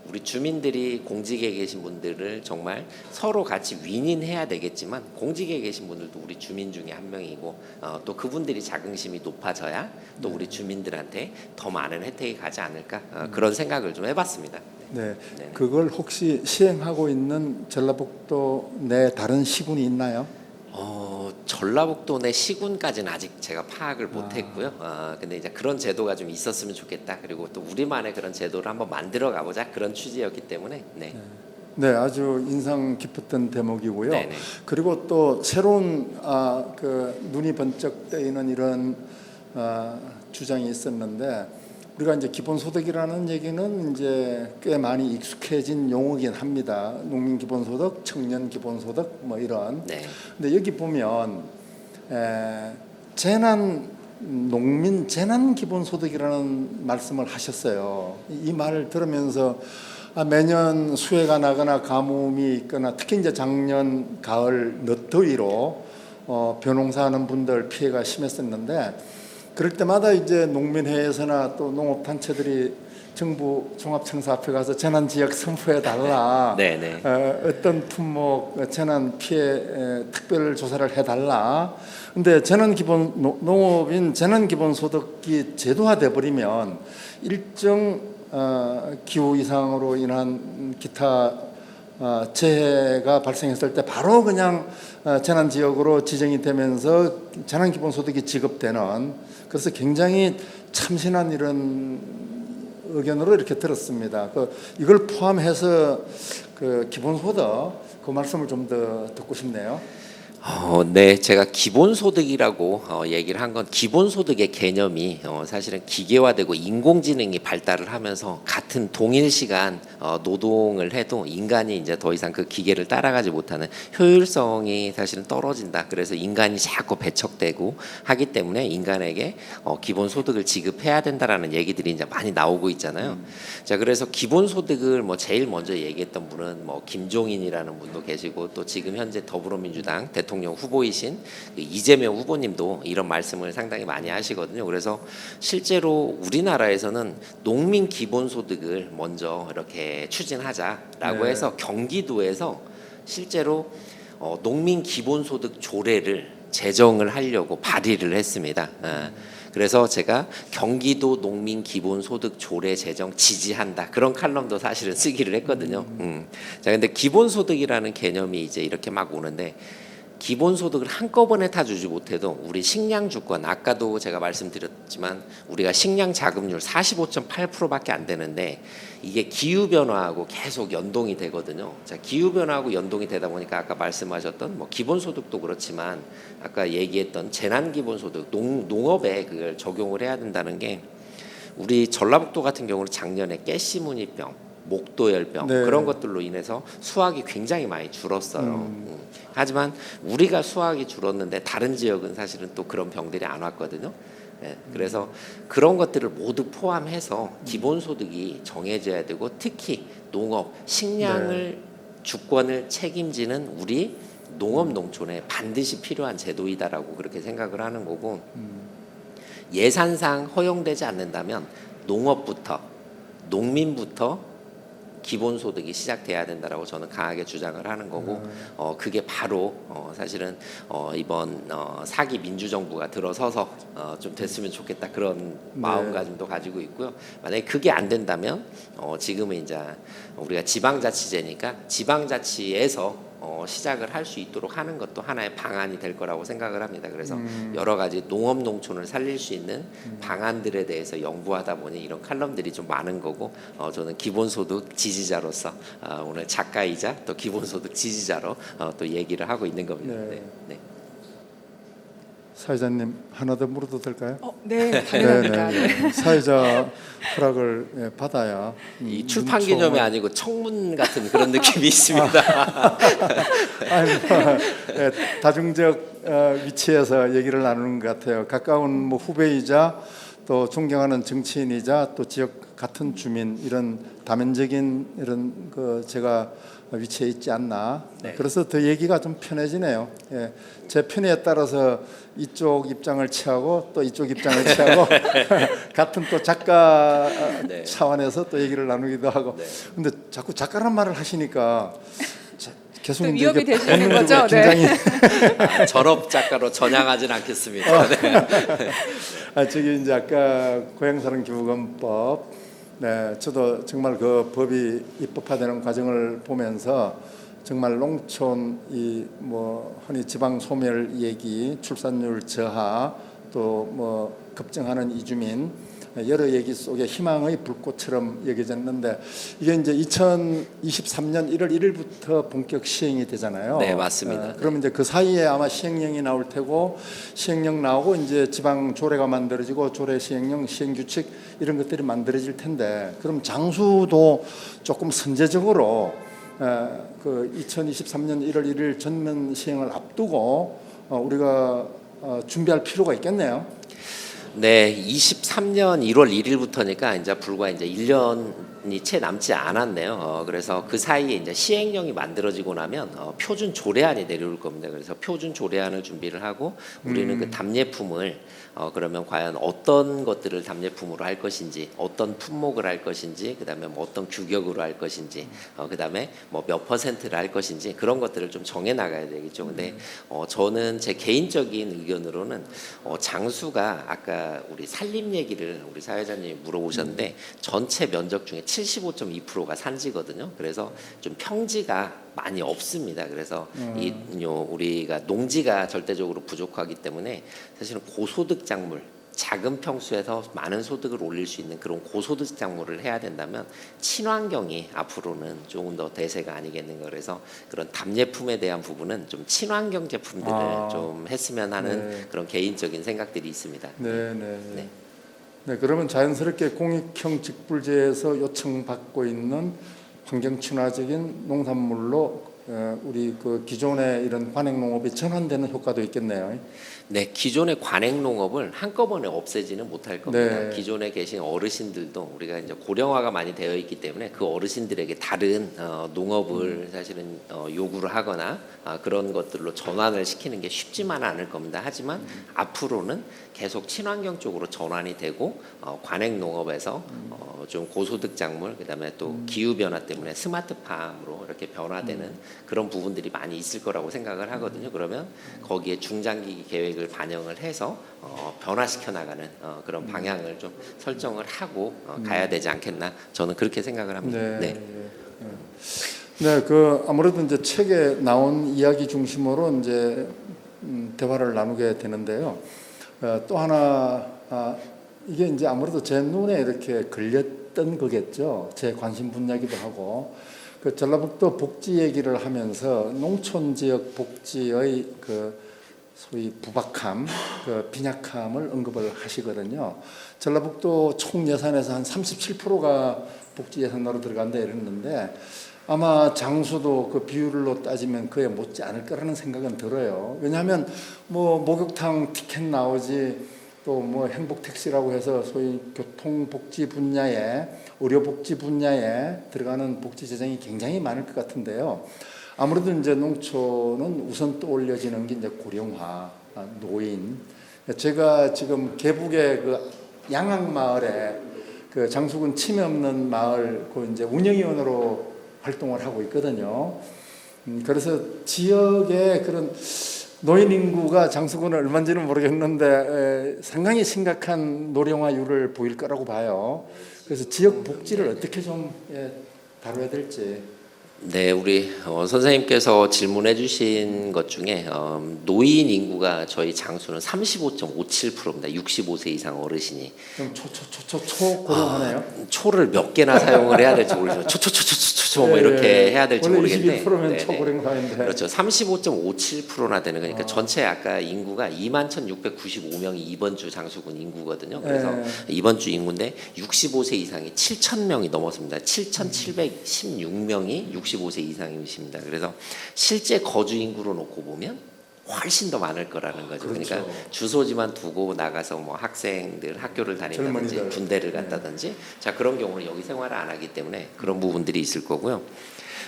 우리 주민들이 공직에 계신 분들을 정말 서로 같이 윈윈해야 되겠지만 공직에 계신 분들도 우리 주민 중에 한 명이고 또 그분들이 자긍심이 높아져야 또 우리 주민들한테 더 많은 혜택이 가지 않을까 그런 생각을 좀 해봤습니다. 네, 그걸 혹시 시행하고 있는 전라북도 내 다른 시군이 있나요? 전라북도 내 시군까지는 아직 제가 파악을 못했고요. 근데 이제 그런 제도가 좀 있었으면 좋겠다. 그리고 또 우리만의 그런 제도를 한번 만들어 가보자 그런 취지였기 때문에. 네. 네, 아주 인상 깊었던 대목이고요. 네네. 그리고 또 새로운 그 눈이 번쩍 뜨이는 이런 주장이 있었는데 우리가 이제 기본소득이라는 얘기는 이제 꽤 많이 익숙해진 용어긴 합니다. 농민 기본소득, 청년 기본소득 뭐 이런. 네. 근데 여기 보면 농민 재난 기본소득이라는 말씀을 하셨어요. 이 말을 들으면서 매년 수해가 나거나 가뭄이 있거나 특히 이제 작년 가을 늦더위로 벼농사하는 분들 피해가 심했었는데 그럴 때마다 이제 농민회에서나 또 농업단체들이 정부 종합청사 앞에 가서 재난지역 선포해 달라. 네네. 어떤 품목 재난 피해 특별 조사를 해달라. 근데 농업인 재난기본소득이 제도화돼 버리면 일정 기후 이상으로 인한 기타 재해가 발생했을 때 바로 그냥 재난 지역으로 지정이 되면서 재난 기본소득이 지급되는 그래서 굉장히 참신한 이런 의견으로 이렇게 들었습니다. 이걸 포함해서 그 기본소득 그 말씀을 좀 더 듣고 싶네요. 네, 제가 기본소득이라고 얘기를 한 건 기본소득의 개념이 사실은 기계화되고 인공지능이 발달을 하면서 같은 동일 시간 노동을 해도 인간이 이제 더 이상 그 기계를 따라가지 못하는 효율성이 사실은 떨어진다. 그래서 인간이 자꾸 배척되고 하기 때문에 인간에게 기본소득을 지급해야 된다라는 얘기들이 이제 많이 나오고 있잖아요. 자, 그래서 기본소득을 뭐 제일 먼저 얘기했던 분은 뭐 김종인이라는 분도 계시고 또 지금 현재 더불어민주당 대통령 후보이신 이재명 후보님도 이런 말씀을 상당히 많이 하시거든요. 그래서 실제로 우리나라에서는 농민 기본소득을 먼저 이렇게 추진하자라고 네. 해서 경기도에서 실제로 농민 기본소득 조례를 제정을 하려고 발의를 했습니다. 그래서 제가 경기도 농민 기본소득 조례 제정 지지한다 그런 칼럼도 사실은 쓰기를 했거든요. 자, 근데 기본소득이라는 개념이 이제 이렇게 막 오는데 기본소득을 한꺼번에 다 주지 못해도 우리 식량 주권 아까도 제가 말씀드렸지만 우리가 식량 자급률 45.8%밖에 안 되는데 이게 기후 변화하고 계속 연동이 되거든요. 자, 기후 변화하고 연동이 되다 보니까 아까 말씀하셨던 뭐 기본소득도 그렇지만 아까 얘기했던 재난 기본소득 농업에 그걸 적용을 해야 된다는 게 우리 전라북도 같은 경우는 작년에 가시무늬병 목도열병 네. 그런 것들로 인해서 수확이 굉장히 많이 줄었어요. 하지만 우리가 수확이 줄었는데 다른 지역은 사실은 또 그런 병들이 안 왔거든요. 네, 그래서 그런 것들을 모두 포함해서 기본소득이 정해져야 되고 특히 농업, 식량을 주권을 책임지는 우리 농업 농촌에 반드시 필요한 제도이다라고 그렇게 생각을 하는 거고 예산상 허용되지 않는다면 농업부터 농민부터 기본소득이 시작돼야 된다라고 저는 강하게 주장을 하는 거고 그게 바로 사실은 이번 4기 민주정부가 들어서서 좀 됐으면 좋겠다 그런 마음가짐도 가지고 있고요. 만약에 그게 안 된다면 지금은 이제 우리가 지방자치제니까 지방자치에서 시작을 할 수 있도록 하는 것도 하나의 방안이 될 거라고 생각을 합니다. 그래서 여러 가지 농업 농촌을 살릴 수 있는 방안들에 대해서 연구하다 보니 이런 칼럼들이 좀 많은 거고 저는 기본소득 지지자로서 오늘 작가이자 또 기본소득 지지자로 또 얘기를 하고 있는 겁니다. 네. 네. 네. 사회자님 하나 더 물어도 될까요? 네, 당연합니다. 네. 사회자 허락을 받아야 이 출판 기념이 아니고 청문 같은 그런 느낌이 있습니다. 아니, 다중적 위치에서 얘기를 나누는 것 같아요. 가까운 뭐 후배이자 또 존경하는 정치인이자 또 지역 같은 주민 이런 다면적인 이런 그 제가 위치에 있지 않나. 네. 그래서 더 얘기가 좀 편해지네요. 예. 제 편의에 따라서 이쪽 입장을 취하고 또 이쪽 입장을 취하고 같은 또 작가 네. 차원에서 또 얘기를 나누기도 하고. 네. 근데 자꾸 작가란 말을 하시니까 계속 또 이제 위협이 이게 되시는 본능적으로 거죠? 네. 긴장이 전업 작가로 전향하진 않겠습니다. 네. 저기 이제 아까 고향사랑기부금법, 네, 저도 정말 그 법이 입법화되는 과정을 보면서 정말 농촌 이 뭐 흔히 지방 소멸 얘기, 출산율 저하, 또 뭐 급증하는 이주민 여러 얘기 속에 희망의 불꽃처럼 여겨졌는데 이게 이제 2023년 1월 1일부터 본격 시행이 되잖아요. 네, 맞습니다. 그러면 이제 그 사이에 아마 시행령이 나올 테고 시행령 나오고 이제 지방 조례가 만들어지고 조례 시행령, 시행규칙 이런 것들이 만들어질 텐데 그럼 장수도 조금 선제적으로 그 2023년 1월 1일 전면 시행을 앞두고 우리가 준비할 필요가 있겠네요. 네, 23년 1월 1일부터니까 이제 불과 이제 1년이 채 남지 않았네요. 그래서 그 사이에 이제 시행령이 만들어지고 나면 표준 조례안이 내려올 겁니다. 그래서 표준 조례안을 준비를 하고 우리는 그 답례품을 그러면 과연 어떤 것들을 답례품으로 할 것인지, 어떤 품목을 할 것인지, 그다음에 뭐 어떤 규격으로 할 것인지, 그다음에 뭐 몇 퍼센트를 할 것인지 그런 것들을 좀 정해 나가야 되겠죠. 근데 저는 제 개인적인 의견으로는 장수가 아까 우리 산림 얘기를 우리 사회자님이 물어보셨는데 전체 면적 중에 75.2%가 산지거든요. 그래서 좀 평지가 많이 없습니다. 그래서 우리가 농지가 절대적으로 부족하기 때문에 사실은 고소득 작물, 작은 평수에서 많은 소득을 올릴 수 있는 그런 고소득 작물을 해야 된다면 친환경이 앞으로는 조금 더 대세가 아니겠는가. 그래서 그런 답례품에 대한 부분은 좀 친환경 제품들을 좀 했으면 하는 그런 개인적인 생각들이 있습니다. 네. 그러면 자연스럽게 공익형 직불제에서 요청받고 있는 환경 친화적인 농산물로 우리 그 기존의 이런 관행 농업이 전환되는 효과도 있겠네요. 네, 기존의 관행 농업을 한꺼번에 없애지는 못할 겁니다. 네. 기존에 계신 어르신들도 우리가 이제 고령화가 많이 되어 있기 때문에 그 어르신들에게 다른 농업을 사실은 요구를 하거나 그런 것들로 전환을 시키는 게 쉽지만은 않을 겁니다. 하지만 앞으로는 계속 친환경 쪽으로 전환이 되고 관행 농업에서 좀 고소득 작물, 그다음에 또 기후 변화 때문에 스마트팜으로 이렇게 변화되는 그런 부분들이 많이 있을 거라고 생각을 하거든요. 그러면 거기에 중장기 계획을 반영을 해서 변화시켜 나가는 그런 방향을 좀 설정을 하고 가야 되지 않겠나, 저는 그렇게 생각을 합니다. 네, 그 아무래도 이제 책에 나온 이야기 중심으로 이제 대화를 나누게 되는데요. 또 하나 이게 이제 아무래도 제 눈에 이렇게 걸렸던 거겠죠. 제 관심 분야기도 하고 그 전라북도 복지 얘기를 하면서 농촌 지역 복지의 그 소위 부박함, 그 빈약함을 언급을 하시거든요. 전라북도 총 예산에서 한 37%가 복지 예산으로 들어간다 이랬는데 아마 장수도 그 비율로 따지면 그에 못지 않을 거라는 생각은 들어요. 왜냐하면 뭐 목욕탕 티켓 나오지 또 뭐 행복택시라고 해서 소위 교통복지 분야에 의료복지 분야에 들어가는 복지 재정이 굉장히 많을 것 같은데요. 아무래도 이제 농촌은 우선 떠올려지는 게 이제 고령화, 노인. 제가 지금 계북의 그 양악마을에 그 장수군 치매 없는 마을 그 이제 운영위원으로 활동을 하고 있거든요. 그래서 지역의 그런 노인 인구가 장수군은 얼마인지는 모르겠는데 상당히 심각한 노령화율을 보일 거라고 봐요. 그래서 지역 복지를 어떻게 좀 다뤄야 될지. 네, 우리 선생님께서 질문해 주신 것 중에 노인 인구가 저희 장수는 35.57%입니다. 65세 이상 어르신이. 좀 초고령하네요. 초를 몇 개나 사용을 해야 될지 모르겠어요. 뭐 이렇게 해야 될지 모르겠는데. 21%면 초고령 사회인데. 그렇죠. 35.57%나 되는 거니까 전체 아까 인구가 21,695명이 이번 주 장수군 인구거든요. 그래서 이번 주 인구인데 65세 이상이 7,000명이 넘었습니다. 7,716명이 65세 이상이십니다. 그래서 실제 거주 인구로 놓고 보면 훨씬 더 많을 거라는 거죠. 그렇죠. 그러니까 주소지만 두고 나가서 뭐 학생들 학교를 다닌다든지 젊은이들. 군대를 갔다든지 자 그런 경우는 여기 생활을 안 하기 때문에 그런 부분들이 있을 거고요.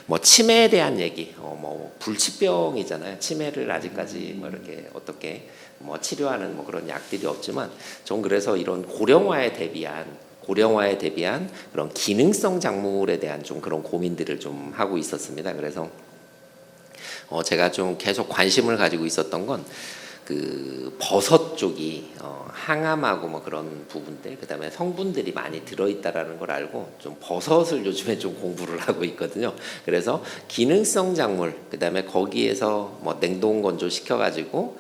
뭐 치매에 대한 얘기, 뭐 불치병이잖아요. 치매를 아직까지 뭐 이렇게 어떻게 뭐 치료하는 뭐 그런 약들이 없지만 전 그래서 이런 고령화에 대비한 그런 기능성 작물에 대한 좀 그런 고민들을 좀 하고 있었습니다. 그래서 제가 좀 계속 관심을 가지고 있었던 건 그 버섯 쪽이 항암하고 뭐 그런 부분들, 그다음에 성분들이 많이 들어있다라는 걸 알고 좀 버섯을 요즘에 좀 공부를 하고 있거든요. 그래서 기능성 작물, 그다음에 거기에서 뭐 냉동 건조 시켜가지고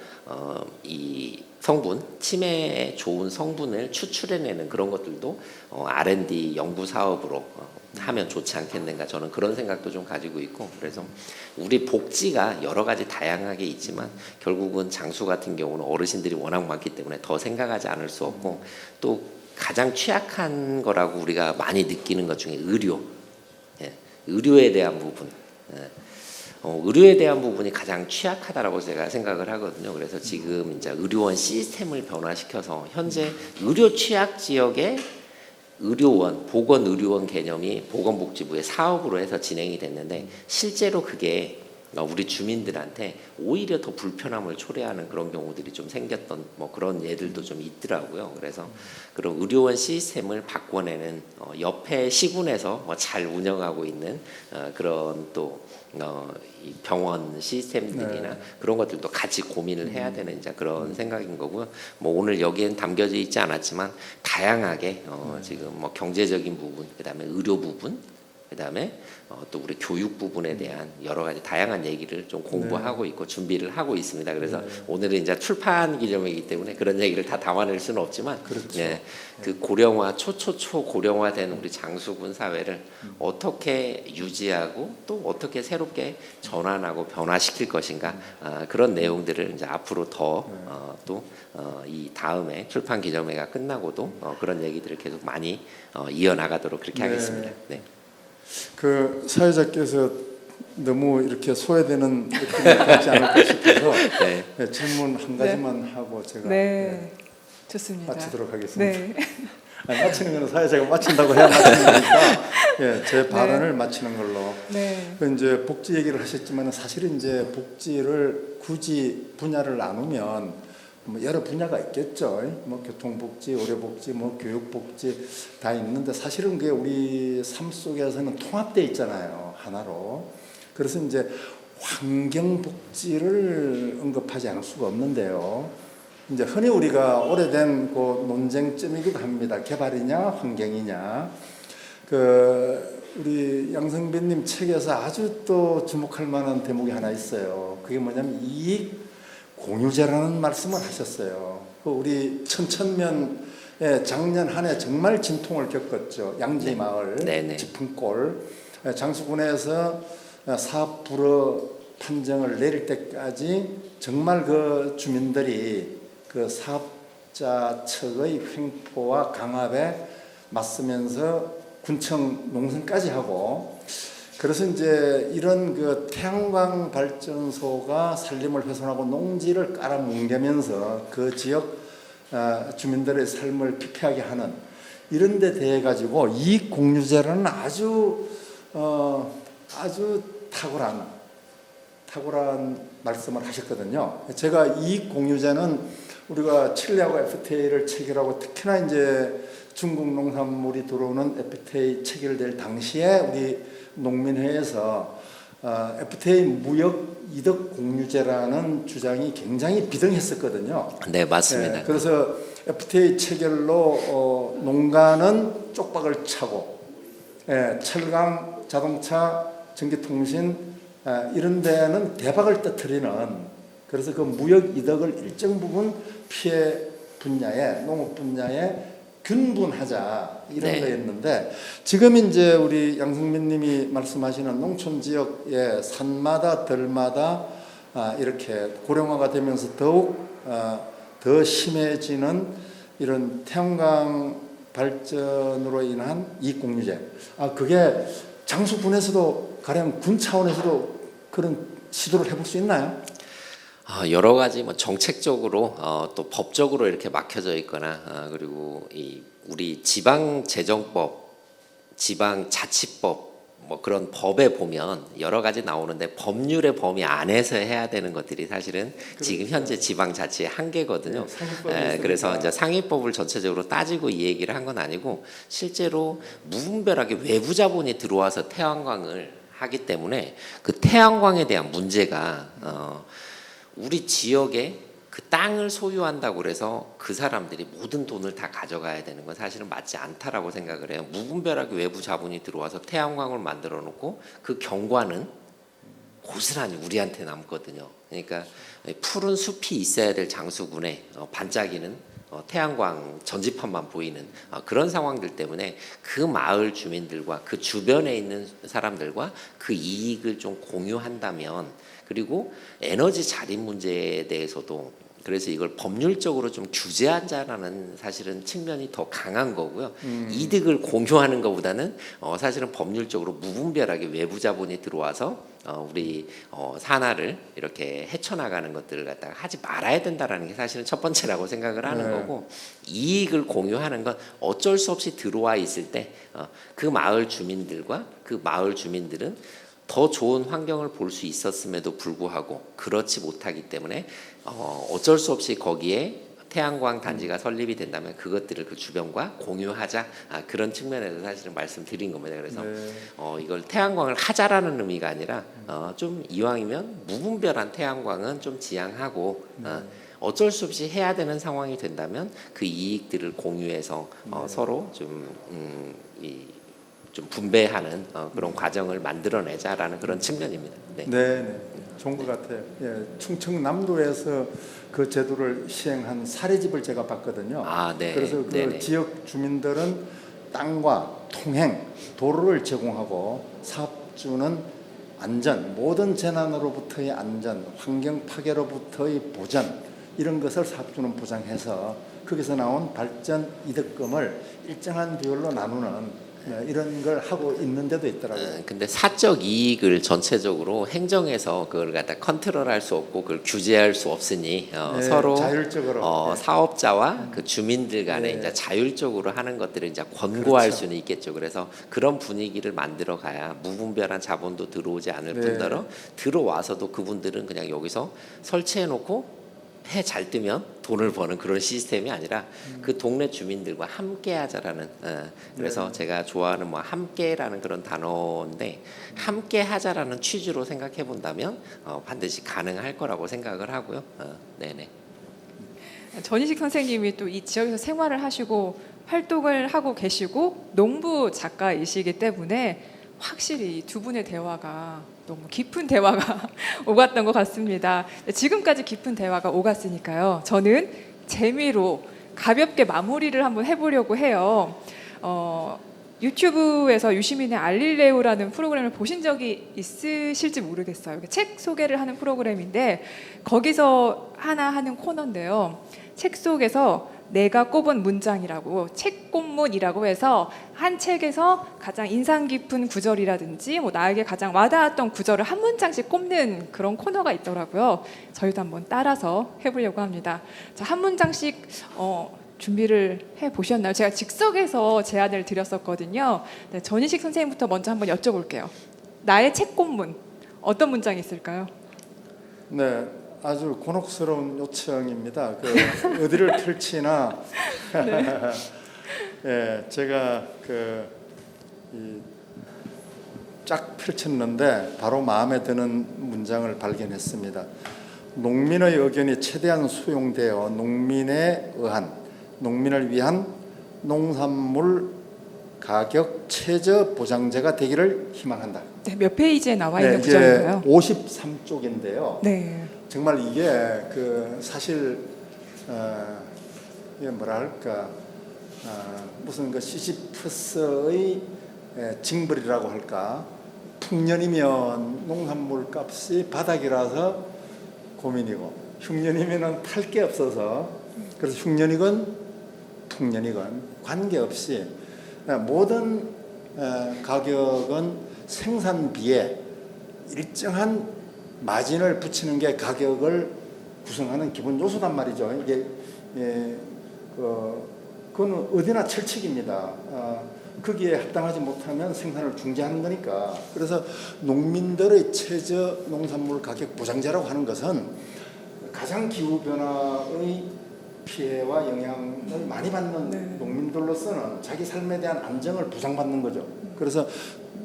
이 성분, 치매에 좋은 성분을 추출해내는 그런 것들도 R&D 연구 사업으로 하면 좋지 않겠는가, 저는 그런 생각도 좀 가지고 있고. 그래서 우리 복지가 여러 가지 다양하게 있지만 결국은 장수 같은 경우는 어르신들이 워낙 많기 때문에 더 생각하지 않을 수 없고, 또 가장 취약한 거라고 우리가 많이 느끼는 것 중에 의료, 예, 의료에 대한 부분, 예. 의료에 대한 부분이 가장 취약하다라고 제가 생각을 하거든요. 그래서 지금 이제 의료원 시스템을 변화시켜서 현재 의료 취약 지역에 의료원, 보건의료원 개념이 보건복지부의 사업으로 해서 진행이 됐는데, 실제로 그게 우리 주민들한테 오히려 더 불편함을 초래하는 그런 경우들이 좀 생겼던 뭐 그런 예들도 좀 있더라고요. 그래서 그런 의료원 시스템을 바꿔내는 옆에 시군에서 뭐 잘 운영하고 있는 그런 또 이 병원 시스템들이나 그런 것들도 같이 고민을 해야 되는 이제 그런 생각인 거고요. 뭐 오늘 여기엔 담겨져 있지 않았지만 다양하게 지금 뭐 경제적인 부분, 그다음에 의료 부분, 그다음에 또 우리 교육 부분에 대한 여러 가지 다양한 얘기를 좀 공부하고 있고 준비를 하고 있습니다. 그래서 오늘은 이제 출판 기념이기 때문에 그런 얘기를 다 담아낼 수는 없지만, 그렇죠. 예, 그 고령화, 초초초 고령화된 우리 장수군 사회를 어떻게 유지하고 또 어떻게 새롭게 전환하고 변화시킬 것인가, 그런 내용들을 이제 앞으로 더 또 이 다음에 출판 기념회가 끝나고도 그런 얘기들을 계속 많이 이어나가도록 그렇게 하겠습니다. 네. 그 사회자께서 너무 이렇게 소외되는 느낌이 갖지 않을까 싶어서 네. 네, 질문 한 가지만 하고 제가 네, 좋습니다. 마치도록 하겠습니다. 네. 아니, 마치는 거는 사회자가 마친다고 해야 마치는 거니까 예, 제 발언을 마치는 걸로. 네. 그 이제 복지 얘기를 하셨지만 사실은 이제 복지를 굳이 분야를 나누면 뭐 여러 분야가 있겠죠. 뭐 교통복지, 의료복지, 뭐 교육복지 다 있는데 사실은 그게 우리 삶 속에서는 통합되어 있잖아요, 하나로. 그래서 이제 환경복지를 언급하지 않을 수가 없는데요. 이제 흔히 우리가 오래된 그 논쟁점이기도 합니다. 개발이냐, 환경이냐. 그 우리 양성빈님 책에서 아주 또 주목할 만한 대목이 하나 있어요. 그게 뭐냐면 이익 공유제라는 말씀을 하셨어요. 그 우리 천천면에 작년 한 해 정말 진통을 겪었죠. 양지마을, 네네. 지풍골. 장수군에서 사업 불허 판정을 내릴 때까지 정말 그 주민들이 그 사업자 측의 횡포와 강압에 맞서면서 군청 농성까지 하고, 그래서 이제 이런 그 태양광 발전소가 산림을 훼손하고 농지를 깔아뭉개면서 그 지역 주민들의 삶을 피폐하게 하는 이런 데 대해 가지고 이익 공유제라는 아주 탁월한 말씀을 하셨거든요. 제가 이익 공유제는 우리가 칠레하고 FTA를 체결하고 특히나 이제 중국 농산물이 들어오는 FTA 체결될 당시에 우리 농민회에서 FTA 무역 이득 공유제라는 주장이 굉장히 비등했었거든요. 네, 맞습니다. 그래서 FTA 체결로 농가는 쪽박을 차고, 철강, 자동차, 전기통신 이런 데는 대박을 터뜨리는, 그래서 그 무역 이득을 일정 부분 피해 분야에, 농업 분야에 균분하자 이런 네. 거였는데, 지금 이제 우리 양승민님이 말씀하시는 농촌 지역의 산마다 들마다 이렇게 고령화가 되면서 더욱 더 심해지는 이런 태양광 발전으로 인한 이익공유제. 그게 장수군에서도 가령 군 차원에서도 그런 시도를 해볼 수 있나요? 여러 가지 뭐 정책적으로 또 법적으로 이렇게 막혀져 있거나 그리고 이 우리 지방재정법, 지방자치법 뭐 그런 법에 보면 여러 가지 나오는데 법률의 범위 안에서 해야 되는 것들이 사실은 지금 현재 지방자치의 한계거든요. 그래서 이제 상위법을 전체적으로 따지고 이 얘기를 한 건 아니고, 실제로 무분별하게 외부 자본이 들어와서 태양광을 하기 때문에 그 태양광에 대한 문제가 우리 지역에 그 땅을 소유한다고 그래서 그 사람들이 모든 돈을 다 가져가야 되는 건 사실은 맞지 않다라고 생각을 해요. 무분별하게 외부 자본이 들어와서 태양광을 만들어 놓고 그 경관은 고스란히 우리한테 남거든요. 그러니까 푸른 숲이 있어야 될 장수군에 반짝이는 태양광 전지판만 보이는 그런 상황들 때문에 그 마을 주민들과 그 주변에 있는 사람들과 그 이익을 좀 공유한다면, 그리고 에너지 자립 문제에 대해서도 그래서 이걸 법률적으로 좀 규제하자라는 사실은 측면이 더 강한 거고요. 이득을 공유하는 것보다는 사실은 법률적으로 무분별하게 외부 자본이 들어와서 우리 산하를 이렇게 헤쳐나가는 것들을 갖다가 하지 말아야 된다라는 게 사실은 첫 번째라고 생각을 하는 거고, 이익을 공유하는 건 어쩔 수 없이 들어와 있을 때 그 마을 주민들과 그 마을 주민들은 더 좋은 환경을 볼 수 있었음에도 불구하고 그렇지 못하기 때문에 어쩔 수 없이 거기에 태양광 단지가 설립이 된다면 그것들을 그 주변과 공유하자, 그런 측면에서 사실은 말씀드린 겁니다. 그래서 이걸 태양광을 하자라는 의미가 아니라 좀 이왕이면 무분별한 태양광은 좀 지양하고 어쩔 수 없이 해야 되는 상황이 된다면 그 이익들을 공유해서 서로 좀 분배하는 그런 과정을 만들어내자라는 그런 측면입니다. 네. 네, 좋은 것 같아요. 예, 충청남도에서 그 제도를 시행한 사례집을 제가 봤거든요. 네. 그래서 그 네네. 지역 주민들은 땅과 통행, 도로를 제공하고 사업주는 안전, 모든 재난으로부터의 안전, 환경 파괴로부터의 보전, 이런 것을 사업주는 보장해서 거기서 나온 발전 이득금을 일정한 비율로 나누는 이런 걸 하고 있는 데도 있더라고요. 근데 사적 이익을 전체적으로 행정에서 그걸 갖다 컨트롤할 수 없고 그걸 규제할 수 없으니 서로 자율적으로 사업자와 그 주민들 간에 네. 이제 자율적으로 하는 것들을 이제 권고할 그렇죠. 수는 있겠죠. 그래서 그런 분위기를 만들어 가야 무분별한 자본도 들어오지 않을 네. 뿐더러 들어와서도 그분들은 그냥 여기서 설치해 놓고 해 잘 뜨면 돈을 버는 그런 시스템이 아니라 그 동네 주민들과 함께 하자라는, 그래서 네. 제가 좋아하는 뭐 함께라는 그런 단어인데, 함께 하자라는 취지로 생각해 본다면 반드시 가능할 거라고 생각을 하고요. 네네. 전희식 선생님이 또 이 지역에서 생활을 하시고 활동을 하고 계시고 농부 작가이시기 때문에 확실히 두 분의 대화가 너무 깊은 대화가 오갔던 것 같습니다. 지금까지 깊은 대화가 오갔으니까요. 저는 재미로 가볍게 마무리를 한번 해보려고 해요. 유튜브에서 유시민의 알릴레오라는 프로그램을 보신 적이 있으실지 모르겠어요. 책 소개를 하는 프로그램인데 거기서 하나 하는 코너인데요. 책 속에서 내가 꼽은 문장이라고, 책꼽문이라고 해서 한 책에서 가장 인상 깊은 구절이라든지 뭐 나에게 가장 와닿았던 구절을 한 문장씩 꼽는 그런 코너가 있더라고요. 저희도 한번 따라서 해보려고 합니다. 자, 한 문장씩 준비를 해 보셨나요? 제가 즉석에서 제안을 드렸었거든요. 네, 전희식 선생님부터 먼저 한번 여쭤볼게요. 나의 책꼽문 어떤 문장이 있을까요? 네, 아주 곤혹스러운 요청입니다. 어디를 펼치나. 예, 제가 쫙 펼쳤는데 바로 마음에 드는 문장을 발견했습니다. 농민의 의견이 최대한 수용되어 농민에 의한, 농민을 위한 농산물 가격 최저 보장제가 되기를 희망한다. 네, 몇 페이지에 나와 있는 네, 구절인가요? 53쪽인데요. 네. 정말 이게 사실 이게 뭐랄까 무슨 시지프스의 징벌이라고 할까. 풍년이면 농산물 값이 바닥이라서 고민이고, 흉년이면은 팔 게 없어서, 그래서 흉년이건 풍년이건 관계없이 모든 가격은 생산비에 일정한 마진을 붙이는 게 가격을 구성하는 기본 요소단 말이죠. 이게 그거는 어디나 철칙입니다. 거기에 합당하지 못하면 생산을 중지하는 거니까. 그래서 농민들의 최저 농산물 가격 보장제라고 하는 것은 가장 기후 변화의 피해와 영향을 많이 받는 농민들로서는 자기 삶에 대한 안정을 보장받는 거죠. 그래서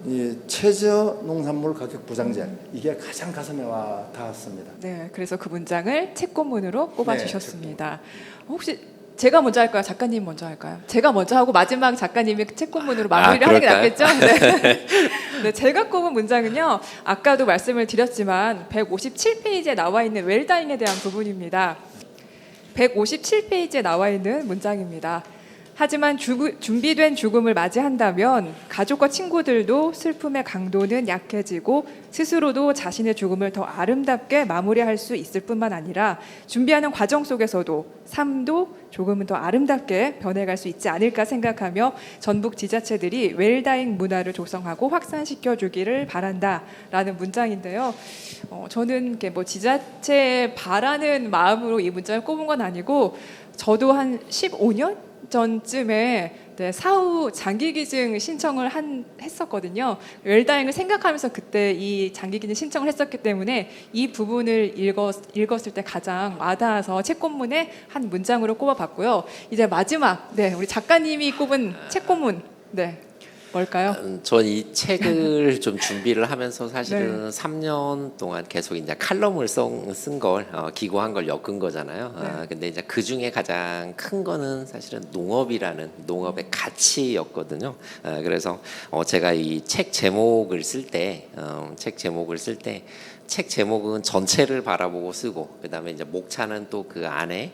이 최저 농산물 가격 보장제 이게 가장 가슴에 와 닿았습니다. 네, 그래서 그 문장을 책권문으로 꼽아주셨습니다. 네, 혹시 제가 먼저 할까요? 작가님 먼저 할까요? 제가 먼저 하고 마지막 작가님이 책권문으로 마무리를 하는 게 낫겠죠? 네. 네, 제가 꼽은 문장은요. 아까도 말씀을 드렸지만 157페이지에 나와 있는 웰다잉에 대한 부분입니다. 157페이지에 나와 있는 문장입니다. 하지만 준비된 죽음을 맞이한다면 가족과 친구들도 슬픔의 강도는 약해지고 스스로도 자신의 죽음을 더 아름답게 마무리할 수 있을 뿐만 아니라 준비하는 과정 속에서도 삶도 조금은 더 아름답게 변해갈 수 있지 않을까 생각하며 전북 지자체들이 웰다잉 문화를 조성하고 확산시켜 주기를 바란다라는 문장인데요. 저는 이렇게 뭐 지자체에 바라는 마음으로 이 문장을 꼽은 건 아니고 저도 한 15년 전쯤에 사후 장기기증 신청을 했었거든요. 웰다잉을 생각하면서 그때 이 장기기증 신청을 했었기 때문에 이 부분을 읽었을 때 가장 와닿아서 책권문의 한 문장으로 꼽아봤고요. 이제 마지막 우리 작가님이 꼽은 책권문 뭘까요? 전 이 책을 좀 준비를 하면서 사실은 3년 동안 계속 이제 칼럼을 쓴 걸 기고한 걸 엮은 거잖아요. 근데 이제 그 중에 가장 큰 거는 사실은 농업의 가치였거든요. 그래서 제가 이 책 제목을 쓸 때, 책 제목은 전체를 바라보고 쓰고, 그다음에 이제 목차는 또 그 안에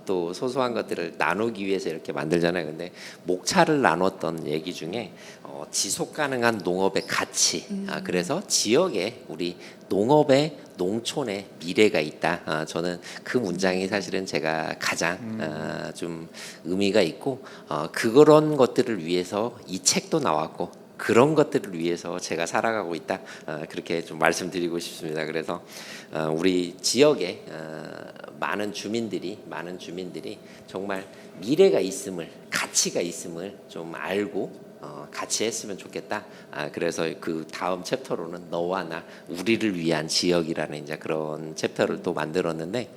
또 소소한 것들을 나누기 위해서 이렇게 만들잖아요. 근데 목차를 나눴던 얘기 중에 지속 가능한 농업의 가치. 그래서 지역에 우리 농촌의 미래가 있다. 저는 그 문장이 사실은 제가 가장 좀 의미가 있고, 그런 것들을 위해서 이 책도 나왔고. 그런 것들을 위해서 제가 살아가고 있다. 그렇게 좀 말씀드리고 싶습니다. 그래서 우리 지역에 많은 주민들이 정말 미래가 있음을, 가치가 있음을 좀 알고 같이 했으면 좋겠다. 그래서 그 다음 챕터로는 너와 나, 우리를 위한 지역이라는 이제 그런 챕터를 또 만들었는데,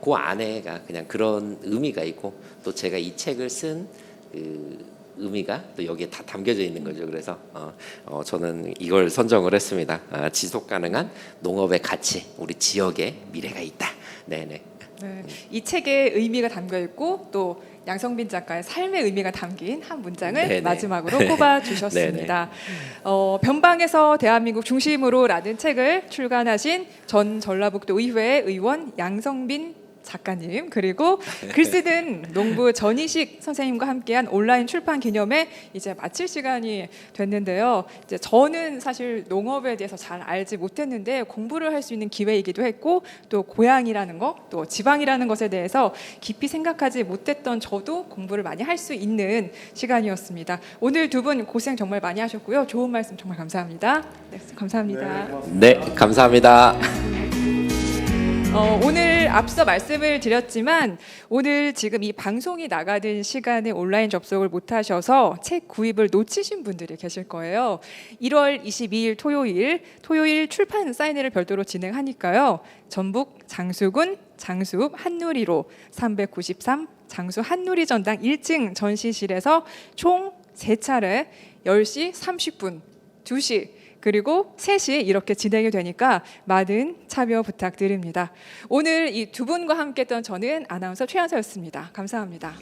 그 안에가 그냥 그런 의미가 있고, 또 제가 이 책을 쓴 그 의미가 또 여기에 다 담겨져 있는 거죠. 그래서 저는 이걸 선정을 했습니다. 지속 가능한 농업의 가치, 우리 지역에 미래가 있다. 네네. 네, 이 책에 의미가 담겨 있고 또 양성빈 작가의 삶의 의미가 담긴 한 문장을 네네. 마지막으로 꼽아 주셨습니다. 변방에서 대한민국 중심으로라는 책을 출간하신 전 전라북도 의회 의원 양성빈 작가님, 그리고 글 쓰든 농부 전희식 선생님과 함께한 온라인 출판 기념회 이제 마칠 시간이 됐는데요. 이제 저는 사실 농업에 대해서 잘 알지 못했는데 공부를 할 수 있는 기회이기도 했고, 또 고향이라는 것, 또 지방이라는 것에 대해서 깊이 생각하지 못했던 저도 공부를 많이 할 수 있는 시간이었습니다. 오늘 두 분 고생 정말 많이 하셨고요. 좋은 말씀 정말 감사합니다. 네, 감사합니다. 네, 감사합니다. 오늘 앞서 말씀을 드렸지만 오늘 지금 이 방송이 나가는 시간에 온라인 접속을 못하셔서 책 구입을 놓치신 분들이 계실 거예요. 1월 22일 토요일 출판 사인회를 별도로 진행하니까요. 전북 장수군 장수읍 한누리로 393 장수 한누리 전당 1층 전시실에서 총 3차례 10시 30분, 2시 그리고 3시에 이렇게 진행이 되니까 많은 참여 부탁드립니다. 오늘 이 두 분과 함께 했던 저는 아나운서 최연서였습니다. 감사합니다.